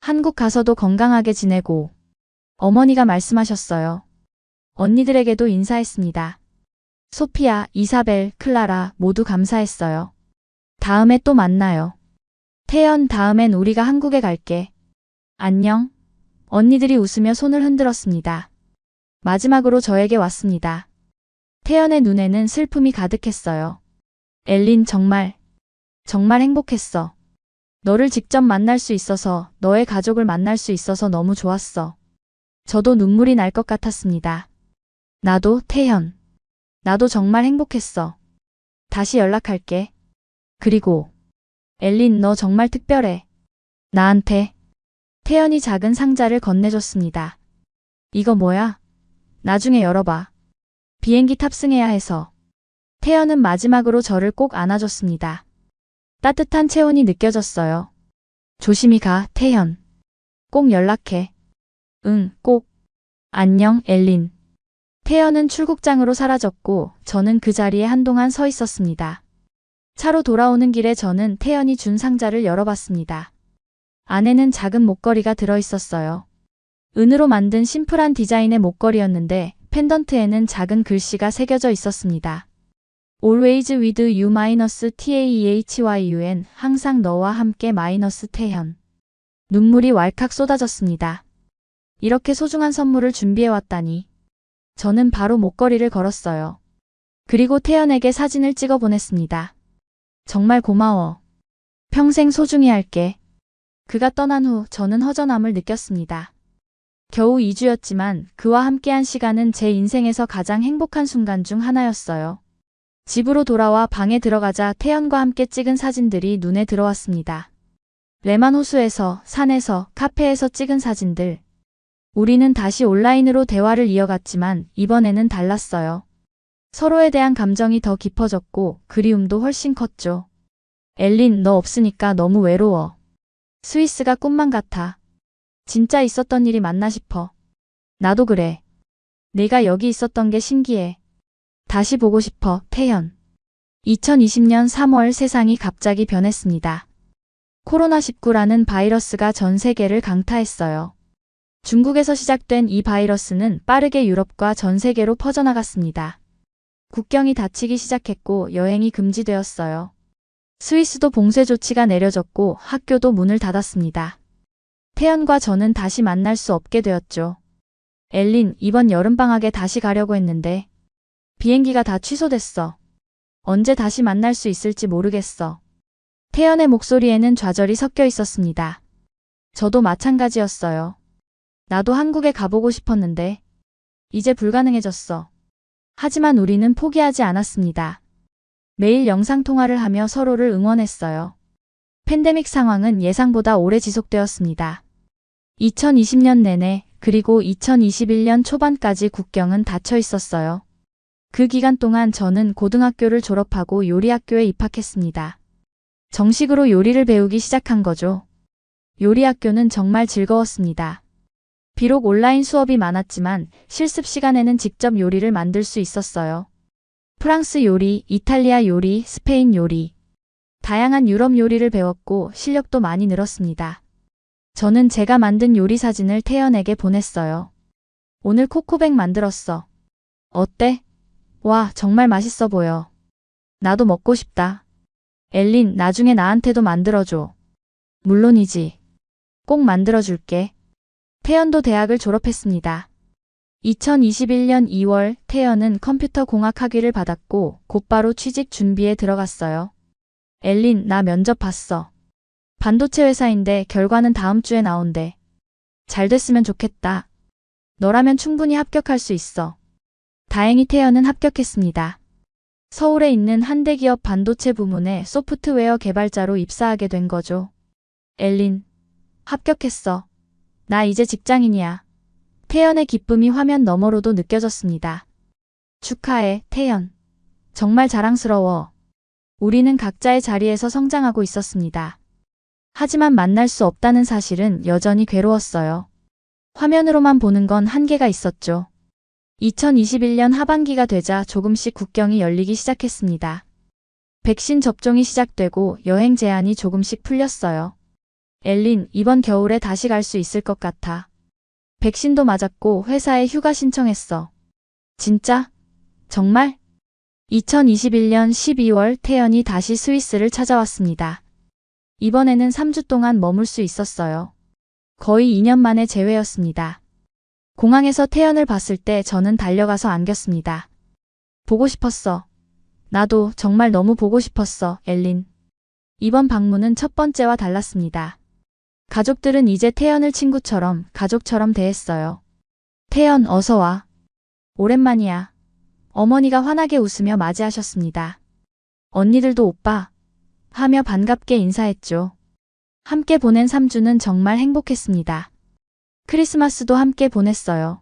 한국 가서도 건강하게 지내고. 어머니가 말씀하셨어요. 언니들에게도 인사했습니다. 소피아, 이사벨, 클라라 모두 감사했어요. 다음에 또 만나요. 태연, 다음엔 우리가 한국에 갈게. 안녕. 언니들이 웃으며 손을 흔들었습니다. 마지막으로 저에게 왔습니다. 태연의 눈에는 슬픔이 가득했어요. 엘린, 정말 행복했어. 너를 직접 만날 수 있어서, 너의 가족을 만날 수 있어서 너무 좋았어. 저도 눈물이 날 것 같았습니다. 나도, 태연. 나도 정말 행복했어. 다시 연락할게. 그리고 엘린, 너 정말 특별해. 나한테. 태연이 작은 상자를 건네줬습니다. 이거 뭐야? 나중에 열어봐. 비행기 탑승해야 해서. 태연은 마지막으로 저를 꼭 안아줬습니다. 따뜻한 체온이 느껴졌어요. 조심히 가, 태연. 꼭 연락해. 응, 꼭. 안녕, 엘린. 태연은 출국장으로 사라졌고 저는 그 자리에 한동안 서 있었습니다. 차로 돌아오는 길에 저는 태연이 준 상자를 열어봤습니다. 안에는 작은 목걸이가 들어있었어요. 은으로 만든 심플한 디자인의 목걸이였는데 펜던트에는 작은 글씨가 새겨져 있었습니다. Always with you-TAEHYUN 항상 너와 함께 태연. 눈물이 왈칵 쏟아졌습니다. 이렇게 소중한 선물을 준비해왔다니. 저는 바로 목걸이를 걸었어요. 그리고 태연에게 사진을 찍어 보냈습니다. 정말 고마워. 평생 소중히 할게. 그가 떠난 후 저는 허전함을 느꼈습니다. 겨우 2주였지만 그와 함께한 시간은 제 인생에서 가장 행복한 순간 중 하나였어요. 집으로 돌아와 방에 들어가자 태연과 함께 찍은 사진들이 눈에 들어왔습니다. 레만 호수에서, 산에서, 카페에서 찍은 사진들. 우리는 다시 온라인으로 대화를 이어갔지만 이번에는 달랐어요. 서로에 대한 감정이 더 깊어졌고 그리움도 훨씬 컸죠. 엘린, 너 없으니까 너무 외로워. 스위스가 꿈만 같아. 진짜 있었던 일이 맞나 싶어. 나도 그래. 내가 여기 있었던 게 신기해. 다시 보고 싶어, 태연. 2020년 3월 세상이 갑자기 변했습니다. 코로나19라는 바이러스가 전 세계를 강타했어요. 중국에서 시작된 이 바이러스는 빠르게 유럽과 전 세계로 퍼져나갔습니다. 국경이 닫히기 시작했고 여행이 금지되었어요. 스위스도 봉쇄 조치가 내려졌고 학교도 문을 닫았습니다. 태연과 저는 다시 만날 수 없게 되었죠. 엘린, 이번 여름방학에 다시 가려고 했는데 비행기가 다 취소됐어. 언제 다시 만날 수 있을지 모르겠어. 태연의 목소리에는 좌절이 섞여 있었습니다. 저도 마찬가지였어요. 나도 한국에 가보고 싶었는데 이제 불가능해졌어. 하지만 우리는 포기하지 않았습니다. 매일 영상통화를 하며 서로를 응원했어요. 팬데믹 상황은 예상보다 오래 지속되었습니다. 2020년 내내 그리고 2021년 초반까지 국경은 닫혀 있었어요. 그 기간 동안 저는 고등학교를 졸업하고 요리학교에 입학했습니다. 정식으로 요리를 배우기 시작한 거죠. 요리학교는 정말 즐거웠습니다. 비록 온라인 수업이 많았지만 실습 시간에는 직접 요리를 만들 수 있었어요. 프랑스 요리, 이탈리아 요리, 스페인 요리. 다양한 유럽 요리를 배웠고 실력도 많이 늘었습니다. 저는 제가 만든 요리 사진을 태연에게 보냈어요. 오늘 코코백 만들었어. 어때? 와, 정말 맛있어 보여. 나도 먹고 싶다. 엘린, 나중에 나한테도 만들어줘. 물론이지. 꼭 만들어줄게. 태연도 대학을 졸업했습니다. 2021년 2월 태연은 컴퓨터 공학 학위를 받았고 곧바로 취직 준비에 들어갔어요. 엘린, 나 면접 봤어. 반도체 회사인데 결과는 다음 주에 나온대. 잘 됐으면 좋겠다. 너라면 충분히 합격할 수 있어. 다행히 태연은 합격했습니다. 서울에 있는 한 대기업 반도체 부문에 소프트웨어 개발자로 입사하게 된 거죠. 엘린, 합격했어. 나 이제 직장인이야. 태연의 기쁨이 화면 너머로도 느껴졌습니다. 축하해, 태연. 정말 자랑스러워. 우리는 각자의 자리에서 성장하고 있었습니다. 하지만 만날 수 없다는 사실은 여전히 괴로웠어요. 화면으로만 보는 건 한계가 있었죠. 2021년 하반기가 되자 조금씩 국경이 열리기 시작했습니다. 백신 접종이 시작되고 여행 제한이 조금씩 풀렸어요. 엘린, 이번 겨울에 다시 갈 수 있을 것 같아. 백신도 맞았고 회사에 휴가 신청했어. 진짜? 정말? 2021년 12월 태연이 다시 스위스를 찾아왔습니다. 이번에는 3주 동안 머물 수 있었어요. 거의 2년 만의 재회였습니다. 공항에서 태연을 봤을 때 저는 달려가서 안겼습니다. 보고 싶었어. 나도 정말 너무 보고 싶었어, 엘린. 이번 방문은 첫 번째와 달랐습니다. 가족들은 이제 태연을 친구처럼, 가족처럼 대했어요. 태연, 어서 와. 오랜만이야. 어머니가 환하게 웃으며 맞이하셨습니다. 언니들도 오빠 하며 반갑게 인사했죠. 함께 보낸 3주는 정말 행복했습니다. 크리스마스도 함께 보냈어요.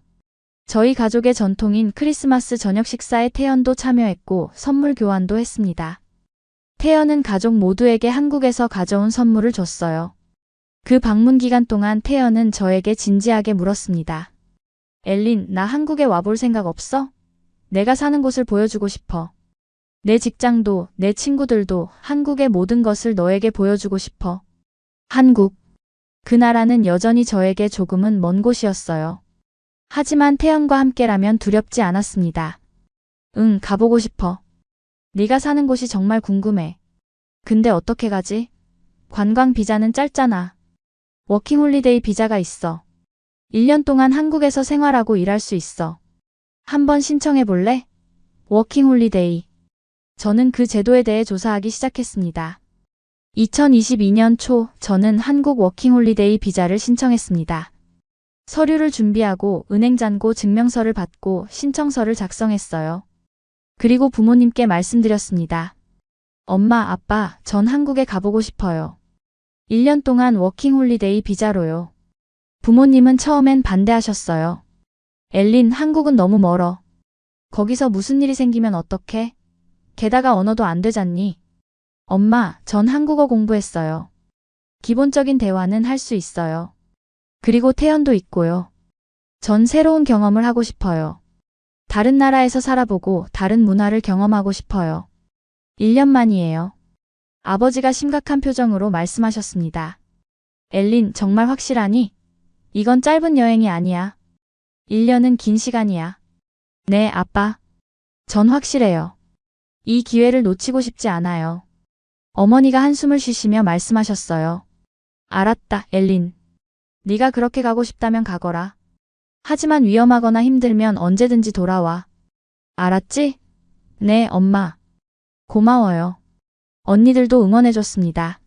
저희 가족의 전통인 크리스마스 저녁 식사에 태연도 참여했고 선물 교환도 했습니다. 태연은 가족 모두에게 한국에서 가져온 선물을 줬어요. 그 방문 기간 동안 태연은 저에게 진지하게 물었습니다. 엘린, 나 한국에 와볼 생각 없어? 내가 사는 곳을 보여주고 싶어. 내 직장도, 내 친구들도 한국의 모든 것을 너에게 보여주고 싶어. 한국. 그 나라는 여전히 저에게 조금은 먼 곳이었어요. 하지만 태연과 함께라면 두렵지 않았습니다. 응, 가보고 싶어. 네가 사는 곳이 정말 궁금해. 근데 어떻게 가지? 관광 비자는 짧잖아. 워킹홀리데이 비자가 있어. 1년 동안 한국에서 생활하고 일할 수 있어. 한번 신청해 볼래? 워킹홀리데이. 저는 그 제도에 대해 조사하기 시작했습니다. 2022년 초 저는 한국 워킹홀리데이 비자를 신청했습니다. 서류를 준비하고 은행 잔고 증명서를 받고 신청서를 작성했어요. 그리고 부모님께 말씀드렸습니다. 엄마, 아빠, 전 한국에 가보고 싶어요. 1년 동안 워킹홀리데이 비자로요. 부모님은 처음엔 반대하셨어요. 엘린, 한국은 너무 멀어. 거기서 무슨 일이 생기면 어떡해? 게다가 언어도 안 되잖니? 엄마, 전 한국어 공부했어요. 기본적인 대화는 할 수 있어요. 그리고 태연도 있고요. 전 새로운 경험을 하고 싶어요. 다른 나라에서 살아보고 다른 문화를 경험하고 싶어요. 1년 만이에요. 아버지가 심각한 표정으로 말씀하셨습니다. 엘린, 정말 확실하니? 이건 짧은 여행이 아니야. 1년은 긴 시간이야. 네, 아빠. 전 확실해요. 이 기회를 놓치고 싶지 않아요. 어머니가 한숨을 쉬시며 말씀하셨어요. 알았다, 엘린. 네가 그렇게 가고 싶다면 가거라. 하지만 위험하거나 힘들면 언제든지 돌아와. 알았지? 네, 엄마. 고마워요. 언니들도 응원해줬습니다.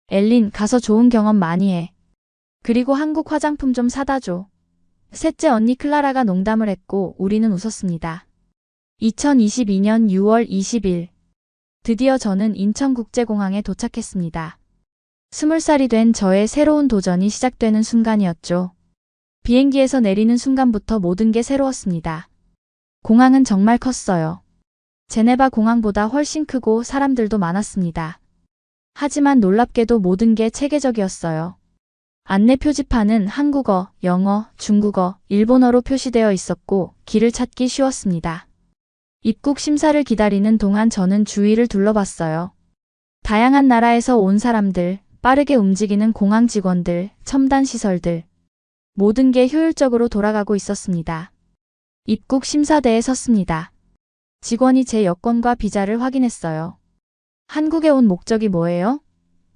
엘린, 가서 좋은 경험 많이 해. 그리고 한국 화장품 좀 사다 줘. 셋째 언니 클라라가 농담을 했고 우리는 웃었습니다. 2022년 6월 20일. 드디어 저는 인천국제공항에 도착했습니다. 20살이 된 저의 새로운 도전이 시작되는 순간이었죠. 비행기에서 내리는 순간부터 모든 게 새로웠습니다. 공항은 정말 컸어요. 제네바 공항보다 훨씬 크고 사람들도 많았습니다. 하지만 놀랍게도 모든 게 체계적이었어요. 안내 표지판은 한국어, 영어, 중국어, 일본어로 표시되어 있었고 길을 찾기 쉬웠습니다. 입국 심사를 기다리는 동안 저는 주위를 둘러봤어요. 다양한 나라에서 온 사람들, 빠르게 움직이는 공항 직원들, 첨단 시설들. 모든 게 효율적으로 돌아가고 있었습니다. 입국 심사대에 섰습니다. 직원이 제 여권과 비자를 확인했어요. 한국에 온 목적이 뭐예요?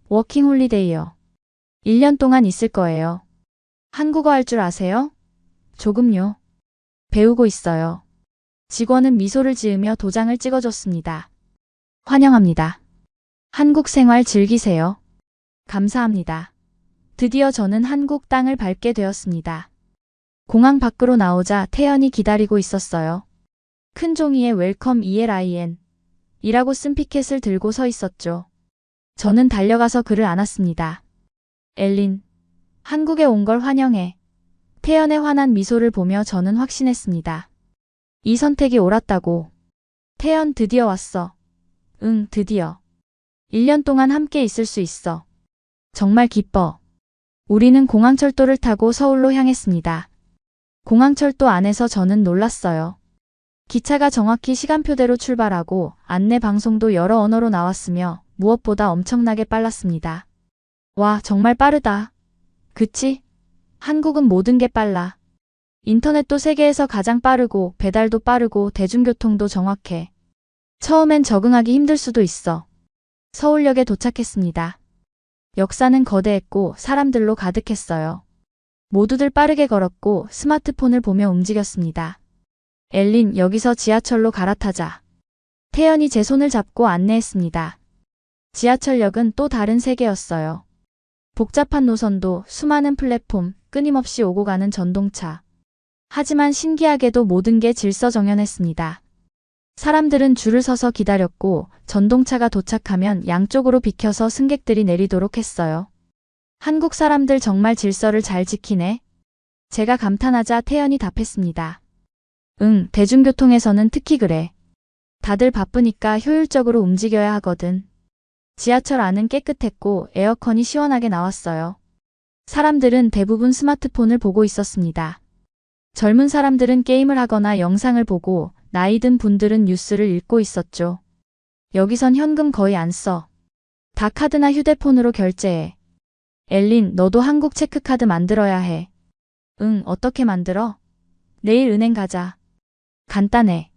워킹 홀리데이요. 1년 동안 있을 거예요. 한국어 할 줄 아세요? 조금요. 배우고 있어요. 직원은 미소를 지으며 도장을 찍어줬습니다. 환영합니다. 한국 생활 즐기세요. 감사합니다. 드디어 저는 한국 땅을 밟게 되었습니다. 공항 밖으로 나오자 태연이 기다리고 있었어요. 큰 종이에 웰컴 ELIN 이라고 쓴 피켓을 들고 서 있었죠. 저는 달려가서 그를 안았습니다. 엘린, 한국에 온 걸 환영해. 태연의 환한 미소를 보며 저는 확신했습니다. 이 선택이 옳았다고. 태연 드디어 왔어. 응, 드디어. 1년 동안 함께 있을 수 있어. 정말 기뻐. 우리는 공항철도를 타고 서울로 향했습니다. 공항철도 안에서 저는 놀랐어요. 기차가 정확히 시간표대로 출발하고 안내 방송도 여러 언어로 나왔으며 무엇보다 엄청나게 빨랐습니다. 와, 정말 빠르다. 그치? 한국은 모든 게 빨라. 인터넷도 세계에서 가장 빠르고 배달도 빠르고 대중교통도 정확해. 처음엔 적응하기 힘들 수도 있어. 서울역에 도착했습니다. 역사는 거대했고 사람들로 가득했어요. 모두들 빠르게 걸었고 스마트폰을 보며 움직였습니다. 엘린, 여기서 지하철로 갈아타자. 태연이 제 손을 잡고 안내했습니다. 지하철역은 또 다른 세계였어요. 복잡한 노선도 수많은 플랫폼, 끊임없이 오고 가는 전동차. 하지만 신기하게도 모든 게 질서정연했습니다. 사람들은 줄을 서서 기다렸고 전동차가 도착하면 양쪽으로 비켜서 승객들이 내리도록 했어요. 한국 사람들 정말 질서를 잘 지키네. 제가 감탄하자 태연이 답했습니다. 응, 대중교통에서는 특히 그래. 다들 바쁘니까 효율적으로 움직여야 하거든. 지하철 안은 깨끗했고 에어컨이 시원하게 나왔어요. 사람들은 대부분 스마트폰을 보고 있었습니다. 젊은 사람들은 게임을 하거나 영상을 보고 나이 든 분들은 뉴스를 읽고 있었죠. 여기선 현금 거의 안 써. 다 카드나 휴대폰으로 결제해. 엘린, 너도 한국 체크카드 만들어야 해. 응, 어떻게 만들어? 내일 은행 가자. 간단해.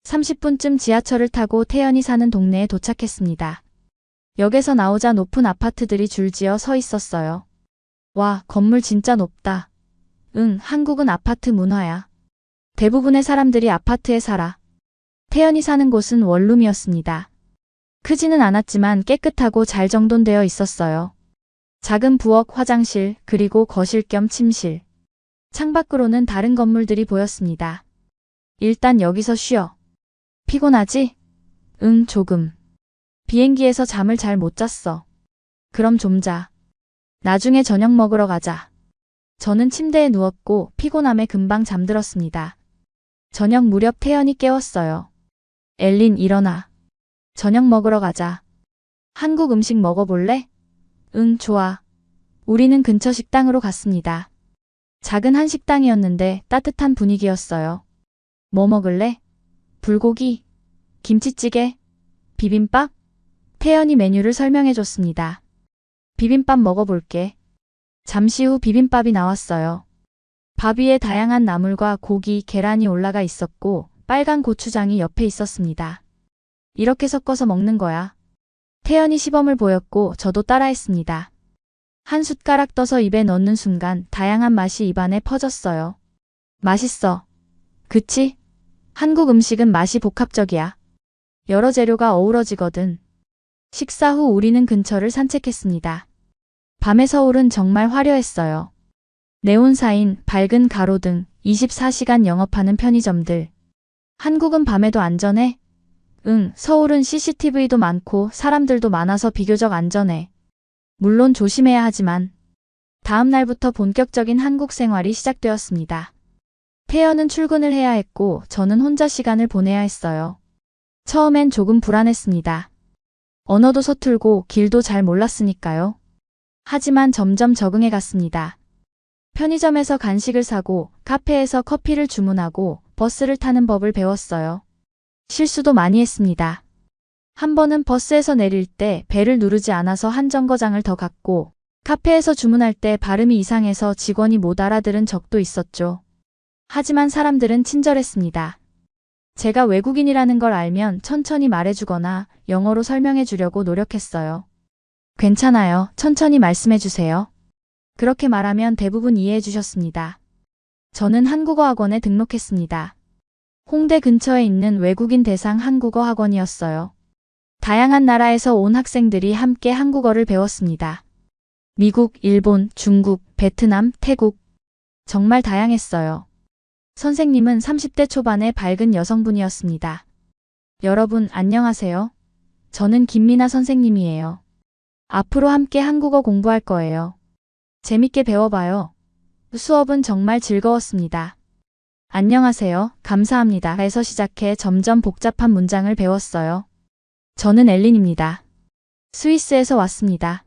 30분쯤 지하철을 타고 태연이 사는 동네에 도착했습니다. 역에서 나오자 높은 아파트들이 줄지어 서 있었어요. 와, 건물 진짜 높다. 응, 한국은 아파트 문화야. 대부분의 사람들이 아파트에 살아. 태연이 사는 곳은 원룸이었습니다. 크지는 않았지만 깨끗하고 잘 정돈되어 있었어요. 작은 부엌, 화장실, 그리고 거실 겸 침실. 창밖으로는 다른 건물들이 보였습니다. 일단 여기서 쉬어. 피곤하지? 응, 조금. 비행기에서 잠을 잘 못 잤어. 그럼 좀 자. 나중에 저녁 먹으러 가자. 저는 침대에 누웠고 피곤함에 금방 잠들었습니다. 저녁 무렵 태연이 깨웠어요. 엘린, 일어나. 저녁 먹으러 가자. 한국 음식 먹어볼래? 응, 좋아. 우리는 근처 식당으로 갔습니다. 작은 한식당이었는데 따뜻한 분위기였어요. 뭐 먹을래? 불고기, 김치찌개, 비빔밥? 태연이 메뉴를 설명해줬습니다. 비빔밥 먹어볼게. 잠시 후 비빔밥이 나왔어요. 밥 위에 다양한 나물과 고기, 계란이 올라가 있었고 빨간 고추장이 옆에 있었습니다. 이렇게 섞어서 먹는 거야. 태연이 시범을 보였고 저도 따라했습니다. 한 숟가락 떠서 입에 넣는 순간 다양한 맛이 입안에 퍼졌어요. 맛있어. 그치? 한국 음식은 맛이 복합적이야. 여러 재료가 어우러지거든. 식사 후 우리는 근처를 산책했습니다. 밤의 서울은 정말 화려했어요. 네온사인, 밝은 가로등, 24시간 영업하는 편의점들. 한국은 밤에도 안전해? 응, 서울은 CCTV도 많고 사람들도 많아서 비교적 안전해. 물론 조심해야 하지만. 다음 날부터 본격적인 한국 생활이 시작되었습니다. 태연은 출근을 해야 했고 저는 혼자 시간을 보내야 했어요. 처음엔 조금 불안했습니다. 언어도 서툴고 길도 잘 몰랐으니까요. 하지만 점점 적응해 갔습니다. 편의점에서 간식을 사고 카페에서 커피를 주문하고 버스를 타는 법을 배웠어요. 실수도 많이 했습니다. 한 번은 버스에서 내릴 때 벨을 누르지 않아서 한 정거장을 더 갔고, 카페에서 주문할 때 발음이 이상해서 직원이 못 알아들은 적도 있었죠. 하지만 사람들은 친절했습니다. 제가 외국인이라는 걸 알면 천천히 말해주거나 영어로 설명해 주려고 노력했어요. 괜찮아요. 천천히 말씀해 주세요. 그렇게 말하면 대부분 이해해 주셨습니다. 저는 한국어 학원에 등록했습니다. 홍대 근처에 있는 외국인 대상 한국어 학원이었어요. 다양한 나라에서 온 학생들이 함께 한국어를 배웠습니다. 미국, 일본, 중국, 베트남, 태국. 정말 다양했어요. 선생님은 30대 초반의 밝은 여성분이었습니다. 여러분, 안녕하세요. 저는 김미나 선생님이에요. 앞으로 함께 한국어 공부할 거예요. 재밌게 배워봐요. 수업은 정말 즐거웠습니다. 안녕하세요. 감사합니다. 에서 시작해 점점 복잡한 문장을 배웠어요. 저는 엘린입니다. 스위스에서 왔습니다.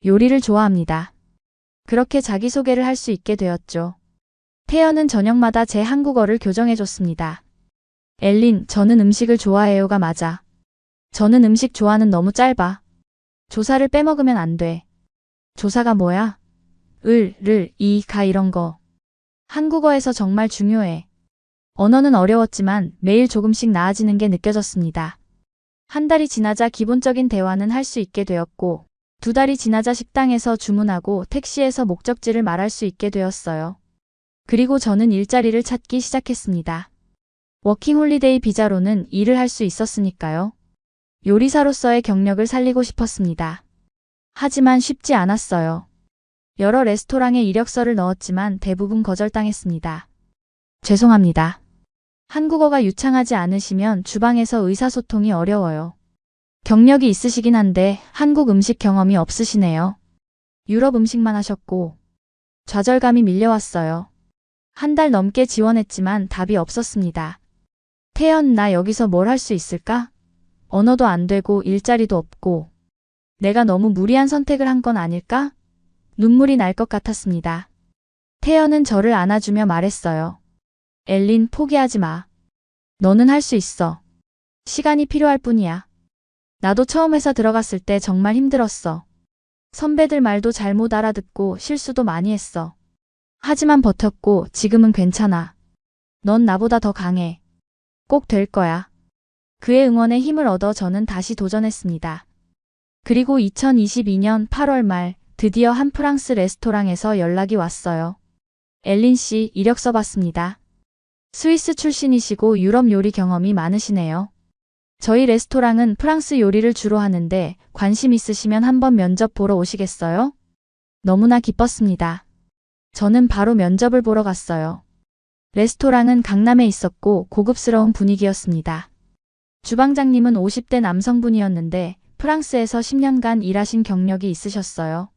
요리를 좋아합니다. 그렇게 자기소개를 할 수 있게 되었죠. 태연은 저녁마다 제 한국어를 교정해줬습니다. 엘린, 저는 음식을 좋아해요가 맞아. 저는 음식 좋아는 너무 짧아. 조사를 빼먹으면 안 돼. 조사가 뭐야? 가 이런 거. 한국어에서 정말 중요해. 언어는 어려웠지만 매일 조금씩 나아지는 게 느껴졌습니다. 한 달이 지나자 기본적인 대화는 할 수 있게 되었고, 2달이 지나자 식당에서 주문하고 택시에서 목적지를 말할 수 있게 되었어요. 그리고 저는 일자리를 찾기 시작했습니다. 워킹홀리데이 비자로는 일을 할 수 있었으니까요. 요리사로서의 경력을 살리고 싶었습니다. 하지만 쉽지 않았어요. 여러 레스토랑에 이력서를 넣었지만 대부분 거절당했습니다. 죄송합니다. 한국어가 유창하지 않으시면 주방에서 의사소통이 어려워요. 경력이 있으시긴 한데 한국 음식 경험이 없으시네요. 유럽 음식만 하셨고 좌절감이 밀려왔어요. 한 달 넘게 지원했지만 답이 없었습니다. 태연, 나 여기서 뭘 할 수 있을까? 언어도 안 되고 일자리도 없고 내가 너무 무리한 선택을 한 건 아닐까? 눈물이 날 것 같았습니다. 태연은 저를 안아주며 말했어요. 엘린, 포기하지 마. 너는 할 수 있어. 시간이 필요할 뿐이야. 나도 처음 회사 들어갔을 때 정말 힘들었어. 선배들 말도 잘못 알아듣고 실수도 많이 했어. 하지만 버텼고 지금은 괜찮아. 넌 나보다 더 강해. 꼭 될 거야. 그의 응원에 힘을 얻어 저는 다시 도전했습니다. 그리고 2022년 8월 말 드디어 한 프랑스 레스토랑에서 연락이 왔어요. 엘린 씨, 이력서 봤습니다. 스위스 출신이시고 유럽 요리 경험이 많으시네요. 저희 레스토랑은 프랑스 요리를 주로 하는데 관심 있으시면 한번 면접 보러 오시겠어요? 너무나 기뻤습니다. 저는 바로 면접을 보러 갔어요. 레스토랑은 강남에 있었고 고급스러운 분위기였습니다. 주방장님은 50대 남성분이었는데 프랑스에서 10년간 일하신 경력이 있으셨어요.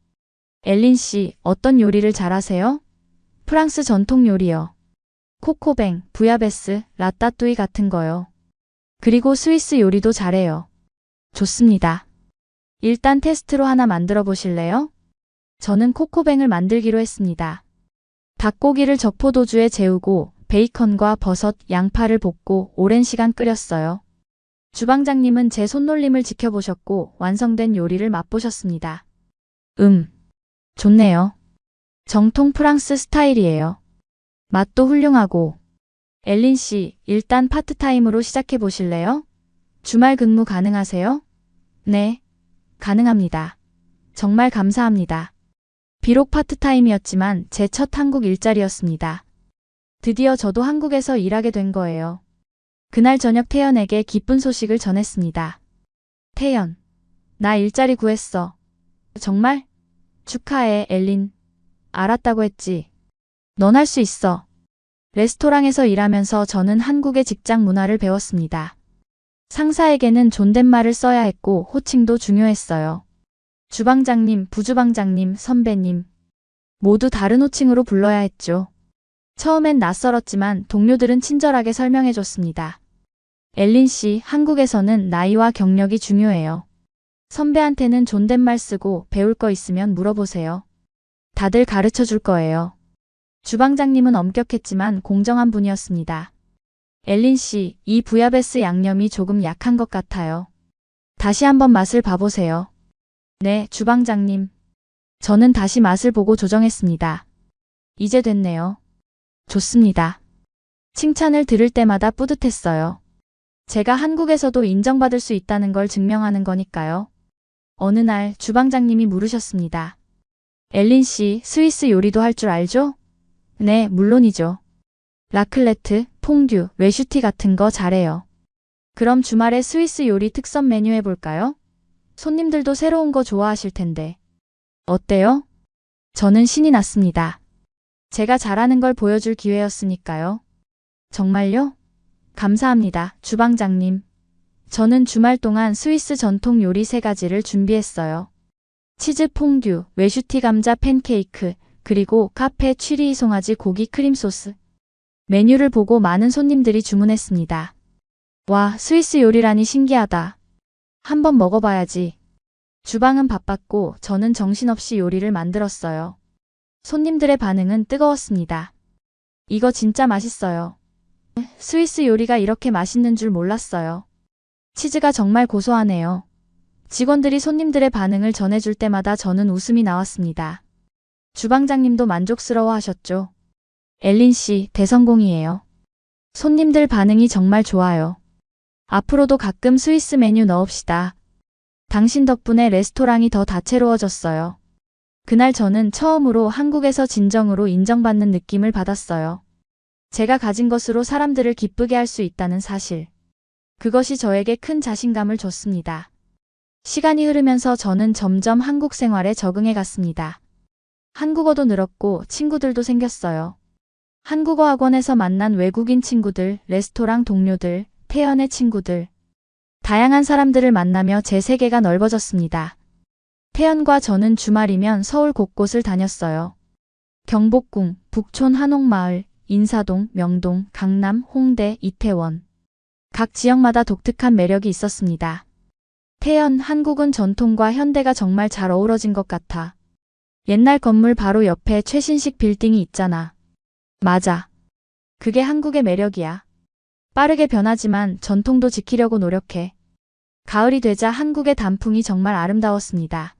엘린 씨, 어떤 요리를 잘하세요? 프랑스 전통 요리요. 코코뱅, 부야베스, 라따뚜이 같은 거요. 그리고 스위스 요리도 잘해요. 좋습니다. 일단 테스트로 하나 만들어 보실래요? 저는 코코뱅을 만들기로 했습니다. 닭고기를 적포도주에 재우고 베이컨과 버섯, 양파를 볶고 오랜 시간 끓였어요. 주방장님은 제 손놀림을 지켜보셨고 완성된 요리를 맛보셨습니다. 좋네요. 정통 프랑스 스타일이에요. 맛도 훌륭하고. 엘린 씨, 일단 파트타임으로 시작해 보실래요? 주말 근무 가능하세요? 네, 가능합니다. 정말 감사합니다. 비록 파트타임이었지만 제 첫 한국 일자리였습니다. 드디어 저도 한국에서 일하게 된 거예요. 그날 저녁 태연에게 기쁜 소식을 전했습니다. 태연, 나 일자리 구했어. 정말? 축하해, 엘린. 알았다고 했지. 넌 할 수 있어. 레스토랑에서 일하면서 저는 한국의 직장 문화를 배웠습니다. 상사에게는 존댓말을 써야 했고 호칭도 중요했어요. 주방장님, 부주방장님, 선배님. 모두 다른 호칭으로 불러야 했죠. 처음엔 낯설었지만 동료들은 친절하게 설명해줬습니다. 엘린 씨, 한국에서는 나이와 경력이 중요해요. 선배한테는 존댓말 쓰고 배울 거 있으면 물어보세요. 다들 가르쳐 줄 거예요. 주방장님은 엄격했지만 공정한 분이었습니다. 엘린 씨, 이 부야베스 양념이 조금 약한 것 같아요. 다시 한번 맛을 봐보세요. 네, 주방장님. 저는 다시 맛을 보고 조정했습니다. 이제 됐네요. 좋습니다. 칭찬을 들을 때마다 뿌듯했어요. 제가 한국에서도 인정받을 수 있다는 걸 증명하는 거니까요. 어느 날 주방장님이 물으셨습니다. 엘린 씨, 스위스 요리도 할 줄 알죠? 네, 물론이죠. 라클레트, 퐁듀, 레슈티 같은 거 잘해요. 그럼 주말에 스위스 요리 특선 메뉴 해볼까요? 손님들도 새로운 거 좋아하실 텐데. 어때요? 저는 신이 났습니다. 제가 잘하는 걸 보여줄 기회였으니까요. 정말요? 감사합니다, 주방장님. 저는 주말 동안 스위스 전통 요리 3가지를 준비했어요. 치즈 퐁듀, 레슈티 감자 팬케이크, 그리고 카페 취리 송아지 고기 크림 소스. 메뉴를 보고 많은 손님들이 주문했습니다. 와, 스위스 요리라니 신기하다. 한번 먹어봐야지. 주방은 바빴고 저는 정신없이 요리를 만들었어요. 손님들의 반응은 뜨거웠습니다. 이거 진짜 맛있어요. 스위스 요리가 이렇게 맛있는 줄 몰랐어요. 치즈가 정말 고소하네요. 직원들이 손님들의 반응을 전해줄 때마다 저는 웃음이 나왔습니다. 주방장님도 만족스러워 하셨죠? 엘린 씨, 대성공이에요. 손님들 반응이 정말 좋아요. 앞으로도 가끔 스위스 메뉴 넣읍시다. 당신 덕분에 레스토랑이 더 다채로워졌어요. 그날 저는 처음으로 한국에서 진정으로 인정받는 느낌을 받았어요. 제가 가진 것으로 사람들을 기쁘게 할 수 있다는 사실. 그것이 저에게 큰 자신감을 줬습니다. 시간이 흐르면서 저는 점점 한국 생활에 적응해 갔습니다. 한국어도 늘었고 친구들도 생겼어요. 한국어 학원에서 만난 외국인 친구들, 레스토랑 동료들, 태연의 친구들. 다양한 사람들을 만나며 제 세계가 넓어졌습니다. 태연과 저는 주말이면 서울 곳곳을 다녔어요. 경복궁, 북촌 한옥마을, 인사동, 명동, 강남, 홍대, 이태원. 각 지역마다 독특한 매력이 있었습니다. 태연, 한국은 전통과 현대가 정말 잘 어우러진 것 같아. 옛날 건물 바로 옆에 최신식 빌딩이 있잖아. 맞아. 그게 한국의 매력이야. 빠르게 변하지만 전통도 지키려고 노력해. 가을이 되자 한국의 단풍이 정말 아름다웠습니다.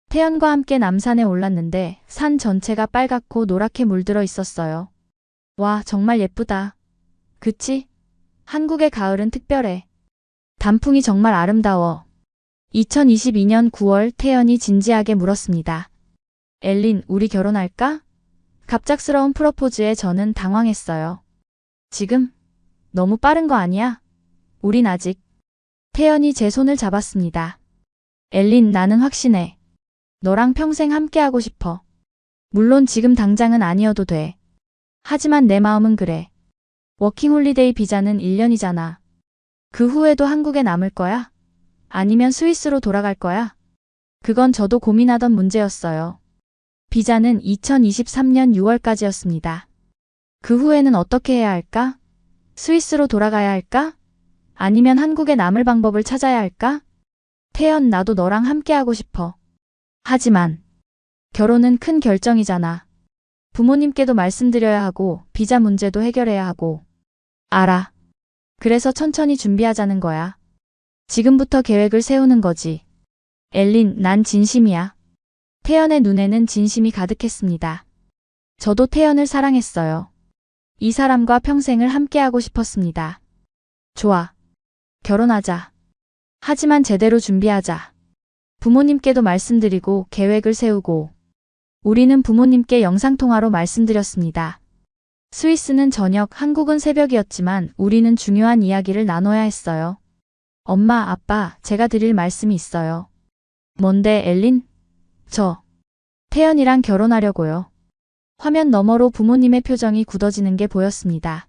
태연과 함께 남산에 올랐는데 산 전체가 빨갛고 노랗게 물들어 있었어요. 와, 정말 예쁘다. 그치? 한국의 가을은 특별해. 단풍이 정말 아름다워. 2022년 9월 태연이 진지하게 물었습니다. 엘린, 우리 결혼할까? 갑작스러운 프로포즈에 저는 당황했어요. 지금? 너무 빠른 거 아니야? 우린 아직. 태연이 제 손을 잡았습니다. 엘린, 나는 확신해. 너랑 평생 함께하고 싶어. 물론 지금 당장은 아니어도 돼. 하지만 내 마음은 그래. 워킹홀리데이 비자는 1년이잖아. 그 후에도 한국에 남을 거야? 아니면 스위스로 돌아갈 거야? 그건 저도 고민하던 문제였어요. 비자는 2023년 6월까지였습니다. 그 후에는 어떻게 해야 할까? 스위스로 돌아가야 할까? 아니면 한국에 남을 방법을 찾아야 할까? 태연, 나도 너랑 함께하고 싶어. 하지만 결혼은 큰 결정이잖아. 부모님께도 말씀드려야 하고 비자 문제도 해결해야 하고. 알아. 그래서 천천히 준비하자는 거야. 지금부터 계획을 세우는 거지. 엘린, 난 진심이야. 태연의 눈에는 진심이 가득했습니다. 저도 태연을 사랑했어요. 이 사람과 평생을 함께하고 싶었습니다. 좋아. 결혼하자. 하지만 제대로 준비하자. 부모님께도 말씀드리고 계획을 세우고. 우리는 부모님께 영상통화로 말씀드렸습니다. 스위스는 저녁, 한국은 새벽이었지만 우리는 중요한 이야기를 나눠야 했어요. 엄마, 아빠, 제가 드릴 말씀이 있어요. 뭔데, 엘린? 저 태연이랑 결혼하려고요. 화면 너머로 부모님의 표정이 굳어지는 게 보였습니다.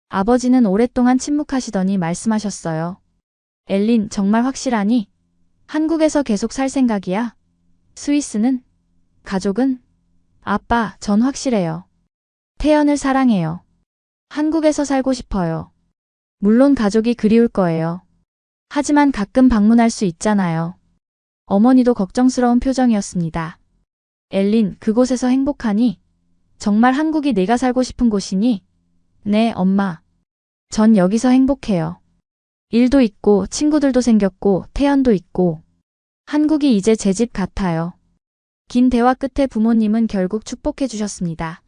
아버지는 오랫동안 침묵하시더니 말씀하셨어요. 엘린, 정말 확실하니? 한국에서 계속 살 생각이야? 스위스는? 가족은? 아빠, 전 확실해요. 태연을 사랑해요. 한국에서 살고 싶어요. 물론 가족이 그리울 거예요. 하지만 가끔 방문할 수 있잖아요. 어머니도 걱정스러운 표정이었습니다. 엘린, 그곳에서 행복하니? 정말 한국이 내가 살고 싶은 곳이니? 네, 엄마. 전 여기서 행복해요. 일도 있고 친구들도 생겼고 태연도 있고 한국이 이제 제 집 같아요. 긴 대화 끝에 부모님은 결국 축복해 주셨습니다.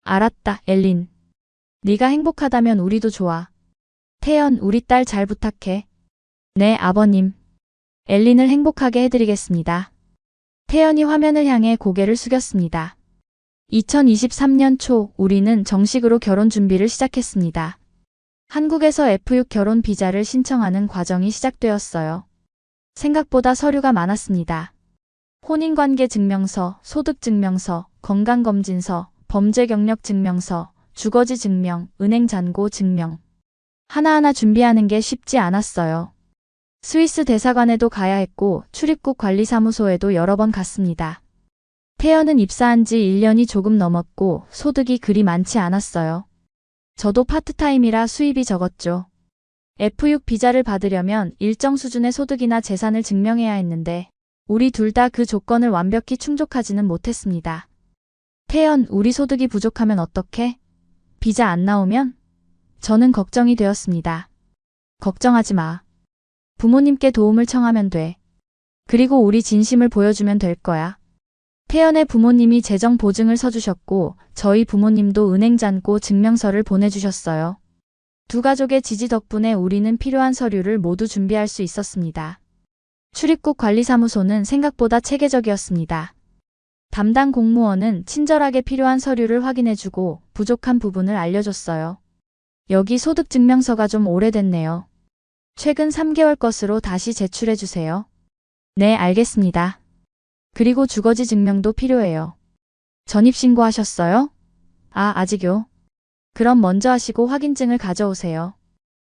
알았다, 엘린. 네가 행복하다면 우리도 좋아. 태연, 우리 딸 잘 부탁해. 네, 아버님. 엘린을 행복하게 해드리겠습니다. 태연이 화면을 향해 고개를 숙였습니다. 2023년 초 우리는 정식으로 결혼 준비를 시작했습니다. 한국에서 F6 결혼 비자를 신청하는 과정이 시작되었어요. 생각보다 서류가 많았습니다. 혼인관계 증명서, 소득증명서, 건강검진서, 범죄경력 증명서, 주거지 증명, 은행 잔고 증명. 하나하나 준비하는 게 쉽지 않았어요. 스위스 대사관에도 가야 했고 출입국 관리사무소에도 여러 번 갔습니다. 태연은 입사한 지 1년이 조금 넘었고 소득이 그리 많지 않았어요. 저도 파트타임이라 수입이 적었죠. F6 비자를 받으려면 일정 수준의 소득이나 재산을 증명해야 했는데 우리 둘 다 그 조건을 완벽히 충족하지는 못했습니다. 태연, 우리 소득이 부족하면 어떡해? 비자 안 나오면? 저는 걱정이 되었습니다. 걱정하지 마. 부모님께 도움을 청하면 돼. 그리고 우리 진심을 보여주면 될 거야. 태연의 부모님이 재정 보증을 서주셨고 저희 부모님도 은행 잔고 증명서를 보내주셨어요. 두 가족의 지지 덕분에 우리는 필요한 서류를 모두 준비할 수 있었습니다. 출입국 관리사무소는 생각보다 체계적이었습니다. 담당 공무원은 친절하게 필요한 서류를 확인해주고 부족한 부분을 알려줬어요. 여기 소득증명서가 좀 오래됐네요. 최근 3개월 것으로 다시 제출해주세요. 네, 알겠습니다. 그리고 주거지 증명도 필요해요. 전입신고하셨어요? 아직요. 그럼 먼저 하시고 확인증을 가져오세요.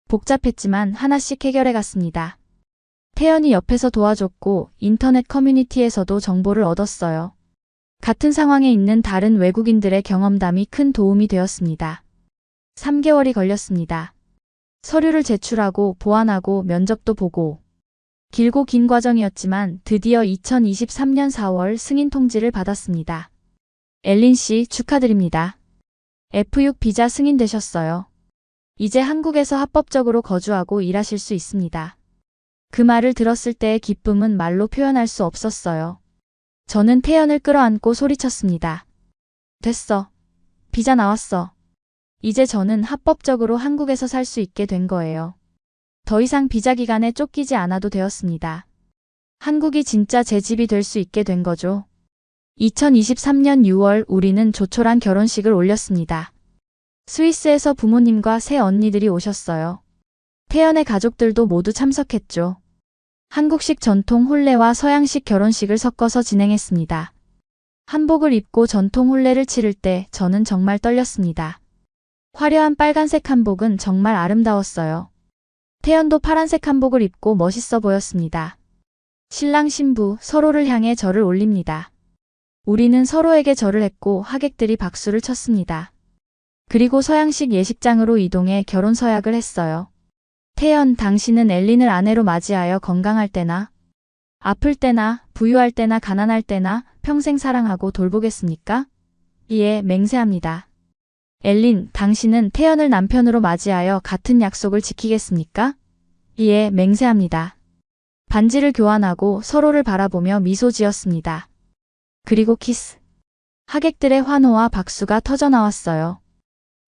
복잡했지만 하나씩 해결해 갔습니다. 태연이 옆에서 도와줬고 인터넷 커뮤니티에서도 정보를 얻었어요. 같은 상황에 있는 다른 외국인들의 경험담이 큰 도움이 되었습니다. 3개월이 걸렸습니다. 서류를 제출하고 보완하고 면접도 보고 길고 긴 과정이었지만 드디어 2023년 4월 승인 통지를 받았습니다. 엘린 씨 축하드립니다. F6 비자 승인되셨어요. 이제 한국에서 합법적으로 거주하고 일하실 수 있습니다. 그 말을 들었을 때의 기쁨은 말로 표현할 수 없었어요. 저는 태연을 끌어안고 소리쳤습니다. 됐어. 비자 나왔어. 이제 저는 합법적으로 한국에서 살 수 있게 된 거예요. 더 이상 비자 기간에 쫓기지 않아도 되었습니다. 한국이 진짜 제 집이 될 수 있게 된 거죠. 2023년 6월 우리는 조촐한 결혼식을 올렸습니다. 스위스에서 부모님과 새 언니들이 오셨어요. 태연의 가족들도 모두 참석했죠. 한국식 전통 혼례와 서양식 결혼식을 섞어서 진행했습니다. 한복을 입고 전통 혼례를 치를 때 저는 정말 떨렸습니다. 화려한 빨간색 한복은 정말 아름다웠어요. 태연도 파란색 한복을 입고 멋있어 보였습니다. 신랑 신부 서로를 향해 절을 올립니다. 우리는 서로에게 절을 했고 하객들이 박수를 쳤습니다. 그리고 서양식 예식장으로 이동해 결혼 서약을 했어요. 태연, 당신은 엘린을 아내로 맞이하여 건강할 때나, 아플 때나, 부유할 때나, 가난할 때나 평생 사랑하고 돌보겠습니까? 예, 맹세합니다. 엘린, 당신은 태연을 남편으로 맞이하여 같은 약속을 지키겠습니까? 예, 맹세합니다. 반지를 교환하고 서로를 바라보며 미소 지었습니다. 그리고 키스. 하객들의 환호와 박수가 터져나왔어요.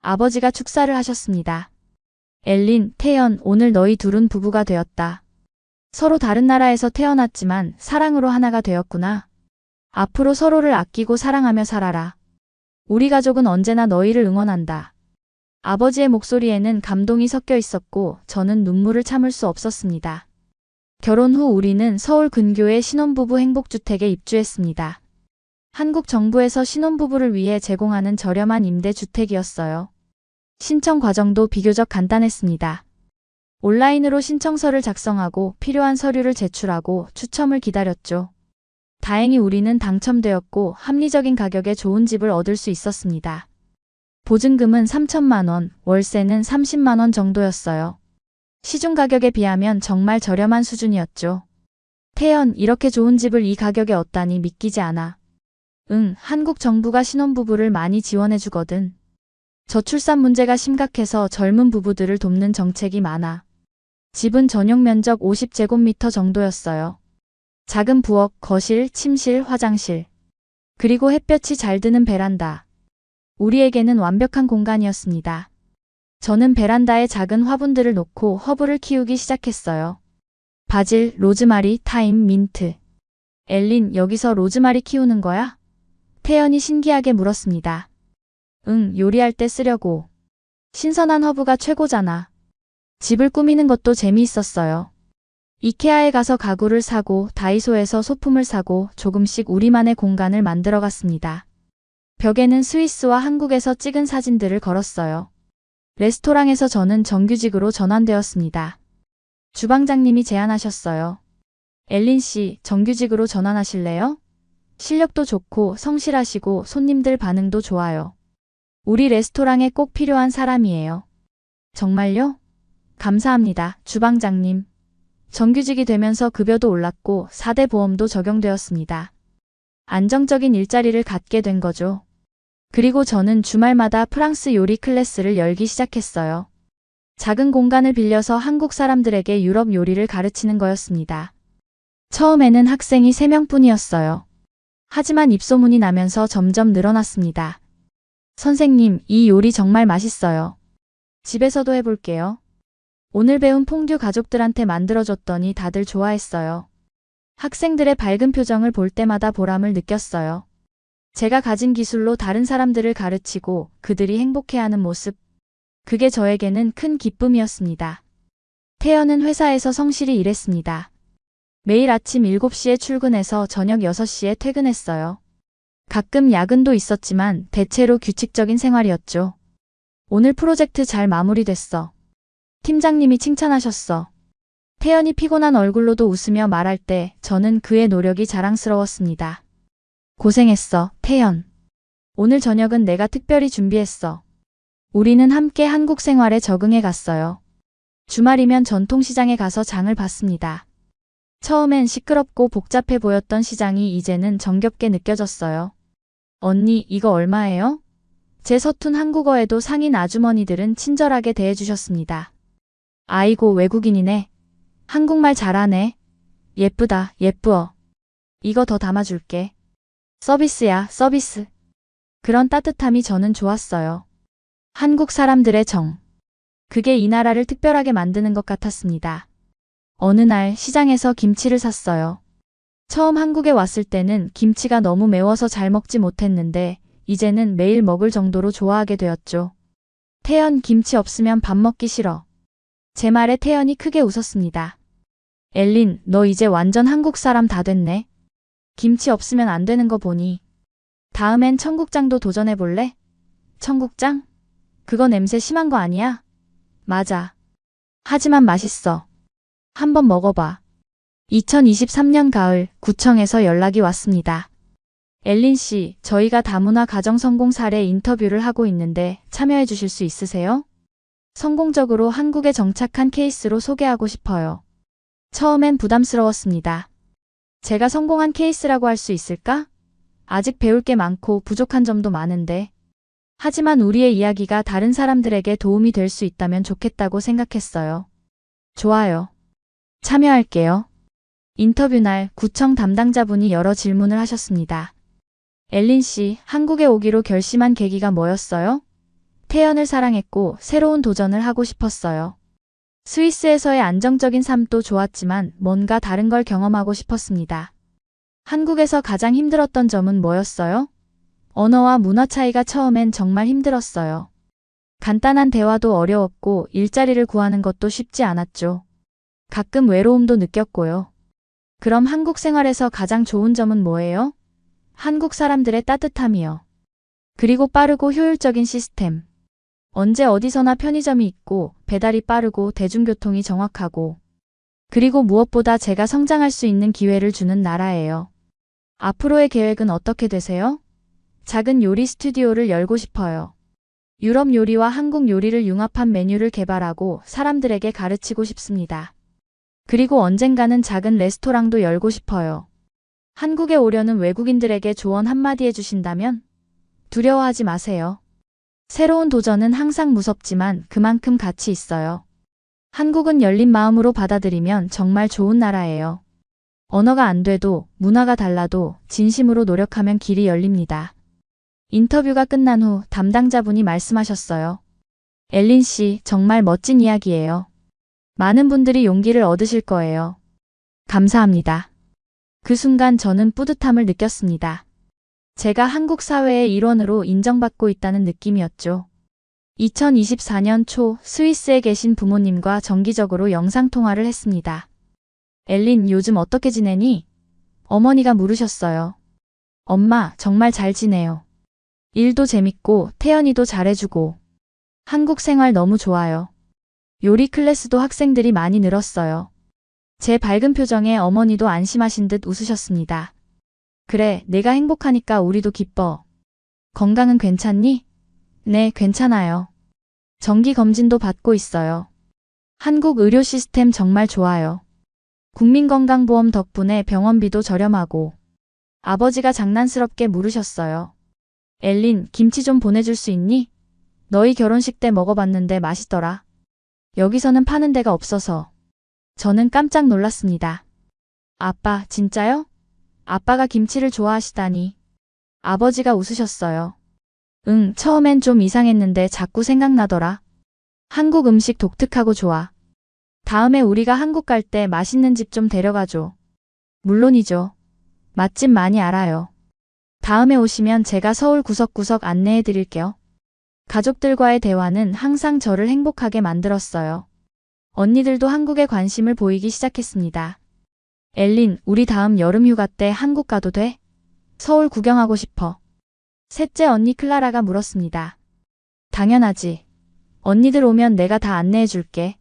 아버지가 축사를 하셨습니다. 엘린, 태연, 오늘 너희 둘은 부부가 되었다. 서로 다른 나라에서 태어났지만 사랑으로 하나가 되었구나. 앞으로 서로를 아끼고 사랑하며 살아라. 우리 가족은 언제나 너희를 응원한다. 아버지의 목소리에는 감동이 섞여 있었고 저는 눈물을 참을 수 없었습니다. 결혼 후 우리는 서울 근교의 신혼부부 행복주택에 입주했습니다. 한국 정부에서 신혼부부를 위해 제공하는 저렴한 임대주택이었어요. 신청 과정도 비교적 간단했습니다. 온라인으로 신청서를 작성하고 필요한 서류를 제출하고 추첨을 기다렸죠. 다행히 우리는 당첨되었고 합리적인 가격에 좋은 집을 얻을 수 있었습니다. 보증금은 3천만 원, 월세는 30만 원 정도였어요. 시중 가격에 비하면 정말 저렴한 수준이었죠. 태연, 이렇게 좋은 집을 이 가격에 얻다니 믿기지 않아. 응, 한국 정부가 신혼부부를 많이 지원해주거든. 저출산 문제가 심각해서 젊은 부부들을 돕는 정책이 많아. 집은 전용 면적 50제곱미터 정도였어요. 작은 부엌, 거실, 침실, 화장실. 그리고 햇볕이 잘 드는 베란다. 우리에게는 완벽한 공간이었습니다. 저는 베란다에 작은 화분들을 놓고 허브를 키우기 시작했어요. 바질, 로즈마리, 타임, 민트. 엘린, 여기서 로즈마리 키우는 거야? 태연이 신기하게 물었습니다. 응, 요리할 때 쓰려고. 신선한 허브가 최고잖아. 집을 꾸미는 것도 재미있었어요. 이케아에 가서 가구를 사고 다이소에서 소품을 사고 조금씩 우리만의 공간을 만들어갔습니다. 벽에는 스위스와 한국에서 찍은 사진들을 걸었어요. 레스토랑에서 저는 정규직으로 전환되었습니다. 주방장님이 제안하셨어요. 엘린 씨, 정규직으로 전환하실래요? 실력도 좋고 성실하시고 손님들 반응도 좋아요. 우리 레스토랑에 꼭 필요한 사람이에요. 정말요? 감사합니다, 주방장님. 정규직이 되면서 급여도 올랐고 4대 보험도 적용되었습니다. 안정적인 일자리를 갖게 된 거죠. 그리고 저는 주말마다 프랑스 요리 클래스를 열기 시작했어요. 작은 공간을 빌려서 한국 사람들에게 유럽 요리를 가르치는 거였습니다. 처음에는 학생이 3명뿐이었어요. 하지만 입소문이 나면서 점점 늘어났습니다. 선생님, 이 요리 정말 맛있어요. 집에서도 해볼게요. 오늘 배운 퐁듀 가족들한테 만들어줬더니 다들 좋아했어요. 학생들의 밝은 표정을 볼 때마다 보람을 느꼈어요. 제가 가진 기술로 다른 사람들을 가르치고 그들이 행복해하는 모습. 그게 저에게는 큰 기쁨이었습니다. 태연은 회사에서 성실히 일했습니다. 매일 아침 7시에 출근해서 저녁 6시에 퇴근했어요. 가끔 야근도 있었지만 대체로 규칙적인 생활이었죠. 오늘 프로젝트 잘 마무리됐어. 팀장님이 칭찬하셨어. 태연이 피곤한 얼굴로도 웃으며 말할 때 저는 그의 노력이 자랑스러웠습니다. 고생했어, 태연. 오늘 저녁은 내가 특별히 준비했어. 우리는 함께 한국 생활에 적응해 갔어요. 주말이면 전통시장에 가서 장을 봤습니다. 처음엔 시끄럽고 복잡해 보였던 시장이 이제는 정겹게 느껴졌어요. 언니, 이거 얼마예요? 제 서툰 한국어에도 상인 아주머니들은 친절하게 대해주셨습니다. 아이고, 외국인이네. 한국말 잘하네. 예쁘다, 예쁘어. 이거 더 담아줄게. 서비스야, 서비스. 그런 따뜻함이 저는 좋았어요. 한국 사람들의 정. 그게 이 나라를 특별하게 만드는 것 같았습니다. 어느 날 시장에서 김치를 샀어요. 처음 한국에 왔을 때는 김치가 너무 매워서 잘 먹지 못했는데 이제는 매일 먹을 정도로 좋아하게 되었죠. 태연, 김치 없으면 밥 먹기 싫어. 제 말에 태연이 크게 웃었습니다. 엘린, 너 이제 완전 한국 사람 다 됐네. 김치 없으면 안 되는 거 보니. 다음엔 청국장도 도전해볼래? 청국장? 그거 냄새 심한 거 아니야? 맞아. 하지만 맛있어. 한번 먹어봐. 2023년 가을 구청에서 연락이 왔습니다. 엘린 씨, 저희가 다문화 가정 성공 사례 인터뷰를 하고 있는데 참여해 주실 수 있으세요? 성공적으로 한국에 정착한 케이스로 소개하고 싶어요. 처음엔 부담스러웠습니다. 제가 성공한 케이스라고 할 수 있을까? 아직 배울 게 많고 부족한 점도 많은데. 하지만 우리의 이야기가 다른 사람들에게 도움이 될 수 있다면 좋겠다고 생각했어요. 좋아요. 참여할게요. 인터뷰 날 구청 담당자분이 여러 질문을 하셨습니다. 엘린 씨, 한국에 오기로 결심한 계기가 뭐였어요? 태연을 사랑했고 새로운 도전을 하고 싶었어요. 스위스에서의 안정적인 삶도 좋았지만 뭔가 다른 걸 경험하고 싶었습니다. 한국에서 가장 힘들었던 점은 뭐였어요? 언어와 문화 차이가 처음엔 정말 힘들었어요. 간단한 대화도 어려웠고 일자리를 구하는 것도 쉽지 않았죠. 가끔 외로움도 느꼈고요. 그럼 한국 생활에서 가장 좋은 점은 뭐예요? 한국 사람들의 따뜻함이요. 그리고 빠르고 효율적인 시스템. 언제 어디서나 편의점이 있고 배달이 빠르고 대중교통이 정확하고 그리고 무엇보다 제가 성장할 수 있는 기회를 주는 나라예요. 앞으로의 계획은 어떻게 되세요? 작은 요리 스튜디오를 열고 싶어요. 유럽 요리와 한국 요리를 융합한 메뉴를 개발하고 사람들에게 가르치고 싶습니다. 그리고 언젠가는 작은 레스토랑도 열고 싶어요. 한국에 오려는 외국인들에게 조언 한마디 해주신다면? 두려워하지 마세요. 새로운 도전은 항상 무섭지만 그만큼 가치 있어요. 한국은 열린 마음으로 받아들이면 정말 좋은 나라예요. 언어가 안 돼도, 문화가 달라도 진심으로 노력하면 길이 열립니다. 인터뷰가 끝난 후 담당자분이 말씀하셨어요. 엘린 씨, 정말 멋진 이야기예요. 많은 분들이 용기를 얻으실 거예요. 감사합니다. 그 순간 저는 뿌듯함을 느꼈습니다. 제가 한국 사회의 일원으로 인정받고 있다는 느낌이었죠. 2024년 초 스위스에 계신 부모님과 정기적으로 영상통화를 했습니다. 엘린, 요즘 어떻게 지내니? 어머니가 물으셨어요. 엄마, 정말 잘 지내요. 일도 재밌고 태연이도 잘해주고. 한국 생활 너무 좋아요. 요리 클래스도 학생들이 많이 늘었어요. 제 밝은 표정에 어머니도 안심하신 듯 웃으셨습니다. 그래, 내가 행복하니까 우리도 기뻐. 건강은 괜찮니? 네, 괜찮아요. 정기 검진도 받고 있어요. 한국 의료 시스템 정말 좋아요. 국민건강보험 덕분에 병원비도 저렴하고. 아버지가 장난스럽게 물으셨어요. 엘린, 김치 좀 보내줄 수 있니? 너희 결혼식 때 먹어봤는데 맛있더라. 여기서는 파는 데가 없어서. 저는 깜짝 놀랐습니다. 아빠, 진짜요? 아빠가 김치를 좋아하시다니. 아버지가 웃으셨어요. 응, 처음엔 좀 이상했는데 자꾸 생각나더라. 한국 음식 독특하고 좋아. 다음에 우리가 한국 갈 때 맛있는 집 좀 데려가줘. 물론이죠. 맛집 많이 알아요. 다음에 오시면 제가 서울 구석구석 안내해 드릴게요. 가족들과의 대화는 항상 저를 행복하게 만들었어요. 언니들도 한국에 관심을 보이기 시작했습니다. 엘린, 우리 다음 여름 휴가 때 한국 가도 돼? 서울 구경하고 싶어. 셋째 언니 클라라가 물었습니다. 당연하지. 언니들 오면 내가 다 안내해 줄게.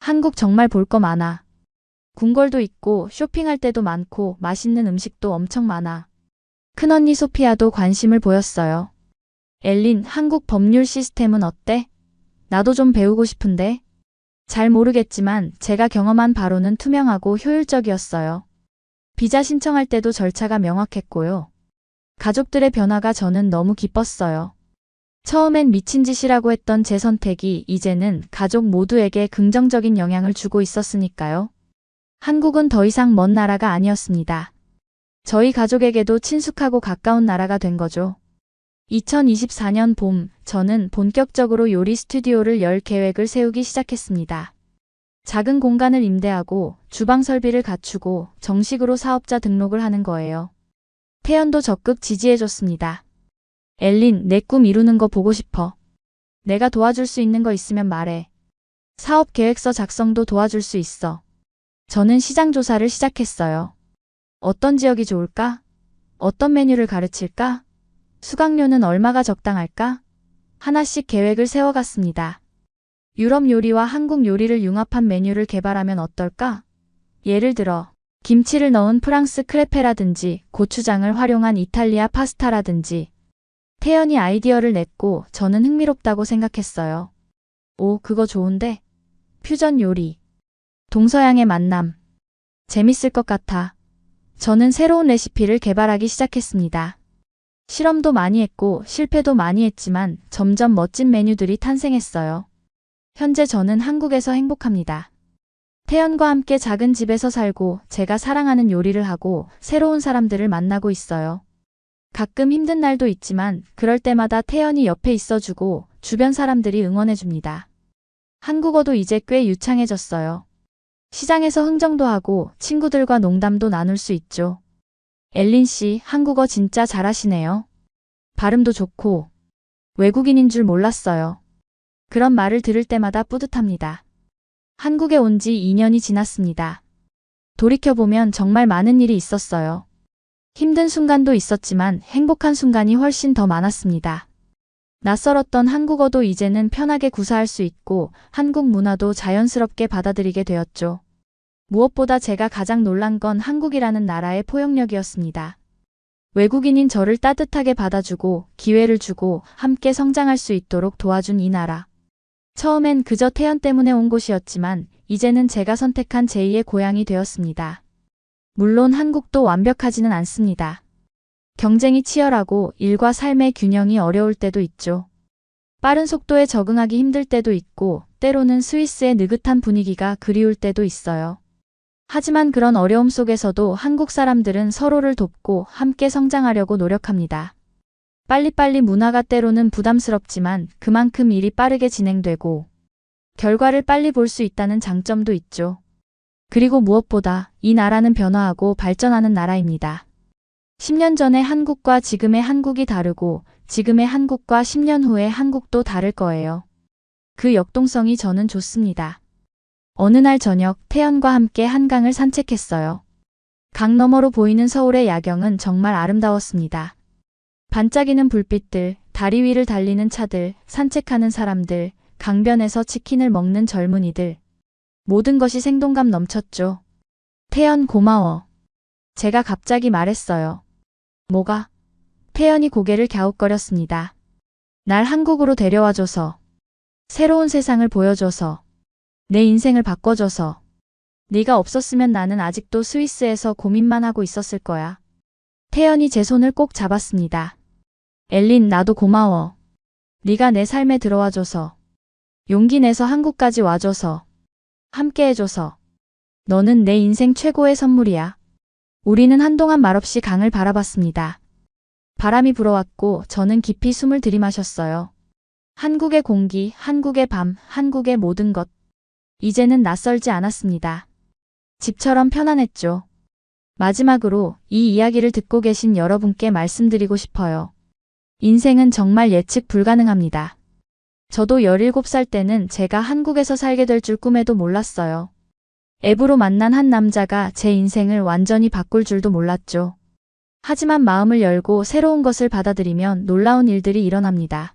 한국 정말 볼 거 많아. 궁궐도 있고 쇼핑할 때도 많고 맛있는 음식도 엄청 많아. 큰언니 소피아도 관심을 보였어요. 엘린, 한국 법률 시스템은 어때? 나도 좀 배우고 싶은데. 잘 모르겠지만 제가 경험한 바로는 투명하고 효율적이었어요. 비자 신청할 때도 절차가 명확했고요. 가족들의 변화가 저는 너무 기뻤어요. 처음엔 미친 짓이라고 했던 제 선택이 이제는 가족 모두에게 긍정적인 영향을 주고 있었으니까요. 한국은 더 이상 먼 나라가 아니었습니다. 저희 가족에게도 친숙하고 가까운 나라가 된 거죠. 2024년 봄, 저는 본격적으로 요리 스튜디오를 열 계획을 세우기 시작했습니다. 작은 공간을 임대하고 주방 설비를 갖추고 정식으로 사업자 등록을 하는 거예요. 태연도 적극 지지해줬습니다. 엘린, 내 꿈 이루는 거 보고 싶어. 내가 도와줄 수 있는 거 있으면 말해. 사업 계획서 작성도 도와줄 수 있어. 저는 시장 조사를 시작했어요. 어떤 지역이 좋을까? 어떤 메뉴를 가르칠까? 수강료는 얼마가 적당할까? 하나씩 계획을 세워갔습니다. 유럽 요리와 한국 요리를 융합한 메뉴를 개발하면 어떨까? 예를 들어 김치를 넣은 프랑스 크레페라든지 고추장을 활용한 이탈리아 파스타라든지. 태연이 아이디어를 냈고 저는 흥미롭다고 생각했어요. 오, 그거 좋은데? 퓨전 요리. 동서양의 만남. 재밌을 것 같아. 저는 새로운 레시피를 개발하기 시작했습니다. 실험도 많이 했고 실패도 많이 했지만 점점 멋진 메뉴들이 탄생했어요. 현재 저는 한국에서 행복합니다. 태연과 함께 작은 집에서 살고 제가 사랑하는 요리를 하고 새로운 사람들을 만나고 있어요. 가끔 힘든 날도 있지만 그럴 때마다 태연이 옆에 있어주고 주변 사람들이 응원해줍니다. 한국어도 이제 꽤 유창해졌어요. 시장에서 흥정도 하고 친구들과 농담도 나눌 수 있죠. 엘린 씨, 한국어 진짜 잘하시네요. 발음도 좋고. 외국인인 줄 몰랐어요. 그런 말을 들을 때마다 뿌듯합니다. 한국에 온 지 2년이 지났습니다. 돌이켜보면 정말 많은 일이 있었어요. 힘든 순간도 있었지만 행복한 순간이 훨씬 더 많았습니다. 낯설었던 한국어도 이제는 편하게 구사할 수 있고 한국 문화도 자연스럽게 받아들이게 되었죠. 무엇보다 제가 가장 놀란 건 한국이라는 나라의 포용력이었습니다. 외국인인 저를 따뜻하게 받아주고 기회를 주고 함께 성장할 수 있도록 도와준 이 나라. 처음엔 그저 태연 때문에 온 곳이었지만 이제는 제가 선택한 제2의 고향이 되었습니다. 물론 한국도 완벽하지는 않습니다. 경쟁이 치열하고 일과 삶의 균형이 어려울 때도 있죠. 빠른 속도에 적응하기 힘들 때도 있고 때로는 스위스의 느긋한 분위기가 그리울 때도 있어요. 하지만 그런 어려움 속에서도 한국 사람들은 서로를 돕고 함께 성장하려고 노력합니다. 빨리빨리 문화가 때로는 부담스럽지만 그만큼 일이 빠르게 진행되고 결과를 빨리 볼 수 있다는 장점도 있죠. 그리고 무엇보다 이 나라는 변화하고 발전하는 나라입니다. 10년 전의 한국과 지금의 한국이 다르고 지금의 한국과 10년 후의 한국도 다를 거예요. 그 역동성이 저는 좋습니다. 어느 날 저녁 태연과 함께 한강을 산책했어요. 강 너머로 보이는 서울의 야경은 정말 아름다웠습니다. 반짝이는 불빛들, 다리 위를 달리는 차들, 산책하는 사람들, 강변에서 치킨을 먹는 젊은이들. 모든 것이 생동감 넘쳤죠. 태연 고마워. 제가 갑자기 말했어요. 뭐가? 태연이 고개를 갸웃거렸습니다. 날 한국으로 데려와줘서. 새로운 세상을 보여줘서. 내 인생을 바꿔줘서. 네가 없었으면 나는 아직도 스위스에서 고민만 하고 있었을 거야. 태연이 제 손을 꼭 잡았습니다. 엘린, 나도 고마워. 네가 내 삶에 들어와줘서. 용기 내서 한국까지 와줘서. 함께 해줘서. 너는 내 인생 최고의 선물이야. 우리는 한동안 말없이 강을 바라봤습니다. 바람이 불어왔고 저는 깊이 숨을 들이마셨어요. 한국의 공기, 한국의 밤, 한국의 모든 것. 이제는 낯설지 않았습니다. 집처럼 편안했죠. 마지막으로 이 이야기를 듣고 계신 여러분께 말씀드리고 싶어요. 인생은 정말 예측 불가능합니다. 저도 17살 때는 제가 한국에서 살게 될 줄 꿈에도 몰랐어요. 앱으로 만난 한 남자가 제 인생을 완전히 바꿀 줄도 몰랐죠. 하지만 마음을 열고 새로운 것을 받아들이면 놀라운 일들이 일어납니다.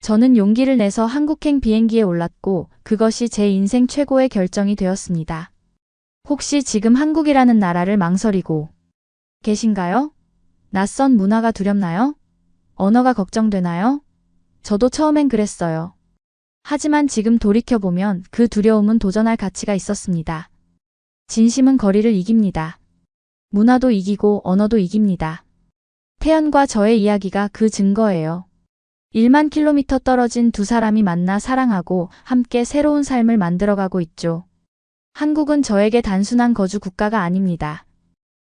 저는 용기를 내서 한국행 비행기에 올랐고 그것이 제 인생 최고의 결정이 되었습니다. 혹시 지금 한국이라는 나라를 망설이고 계신가요? 낯선 문화가 두렵나요? 언어가 걱정되나요? 저도 처음엔 그랬어요. 하지만 지금 돌이켜보면 그 두려움은 도전할 가치가 있었습니다. 진심은 거리를 이깁니다. 문화도 이기고 언어도 이깁니다. 태연과 저의 이야기가 그 증거예요. 1만 킬로미터 떨어진 두 사람이 만나 사랑하고 함께 새로운 삶을 만들어가고 있죠. 한국은 저에게 단순한 거주 국가가 아닙니다.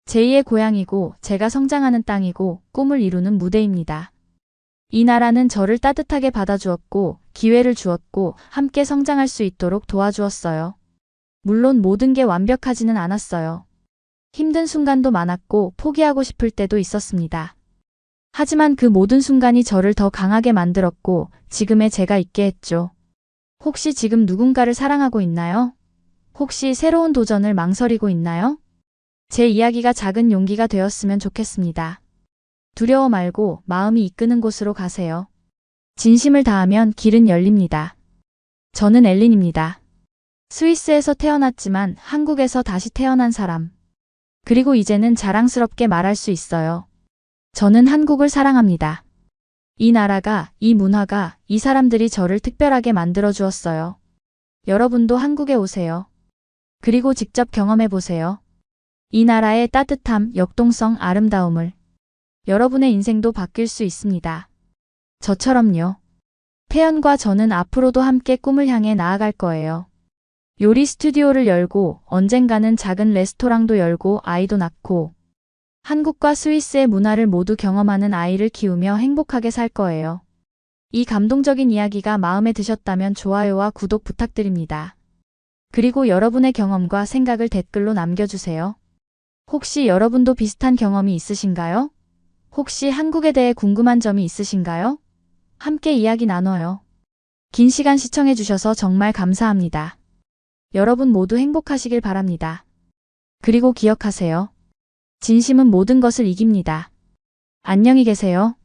제2의 고향이고 제가 성장하는 땅이고 꿈을 이루는 무대입니다. 이 나라는 저를 따뜻하게 받아주었고 기회를 주었고 함께 성장할 수 있도록 도와주었어요. 물론 모든 게 완벽하지는 않았어요. 힘든 순간도 많았고 포기하고 싶을 때도 있었습니다. 하지만 그 모든 순간이 저를 더 강하게 만들었고 지금의 제가 있게 했죠. 혹시 지금 누군가를 사랑하고 있나요? 혹시 새로운 도전을 망설이고 있나요? 제 이야기가 작은 용기가 되었으면 좋겠습니다. 두려워 말고 마음이 이끄는 곳으로 가세요. 진심을 다하면 길은 열립니다. 저는 엘린입니다. 스위스에서 태어났지만 한국에서 다시 태어난 사람. 그리고 이제는 자랑스럽게 말할 수 있어요. 저는 한국을 사랑합니다. 이 나라가, 이 문화가, 이 사람들이 저를 특별하게 만들어 주었어요. 여러분도 한국에 오세요. 그리고 직접 경험해 보세요. 이 나라의 따뜻함, 역동성, 아름다움을. 여러분의 인생도 바뀔 수 있습니다. 저처럼요. 태연과 저는 앞으로도 함께 꿈을 향해 나아갈 거예요. 요리 스튜디오를 열고 언젠가는 작은 레스토랑도 열고 아이도 낳고 한국과 스위스의 문화를 모두 경험하는 아이를 키우며 행복하게 살 거예요. 이 감동적인 이야기가 마음에 드셨다면 좋아요와 구독 부탁드립니다. 그리고 여러분의 경험과 생각을 댓글로 남겨주세요. 혹시 여러분도 비슷한 경험이 있으신가요? 혹시 한국에 대해 궁금한 점이 있으신가요? 함께 이야기 나눠요. 긴 시간 시청해주셔서 정말 감사합니다. 여러분 모두 행복하시길 바랍니다. 그리고 기억하세요. 진심은 모든 것을 이깁니다. 안녕히 계세요.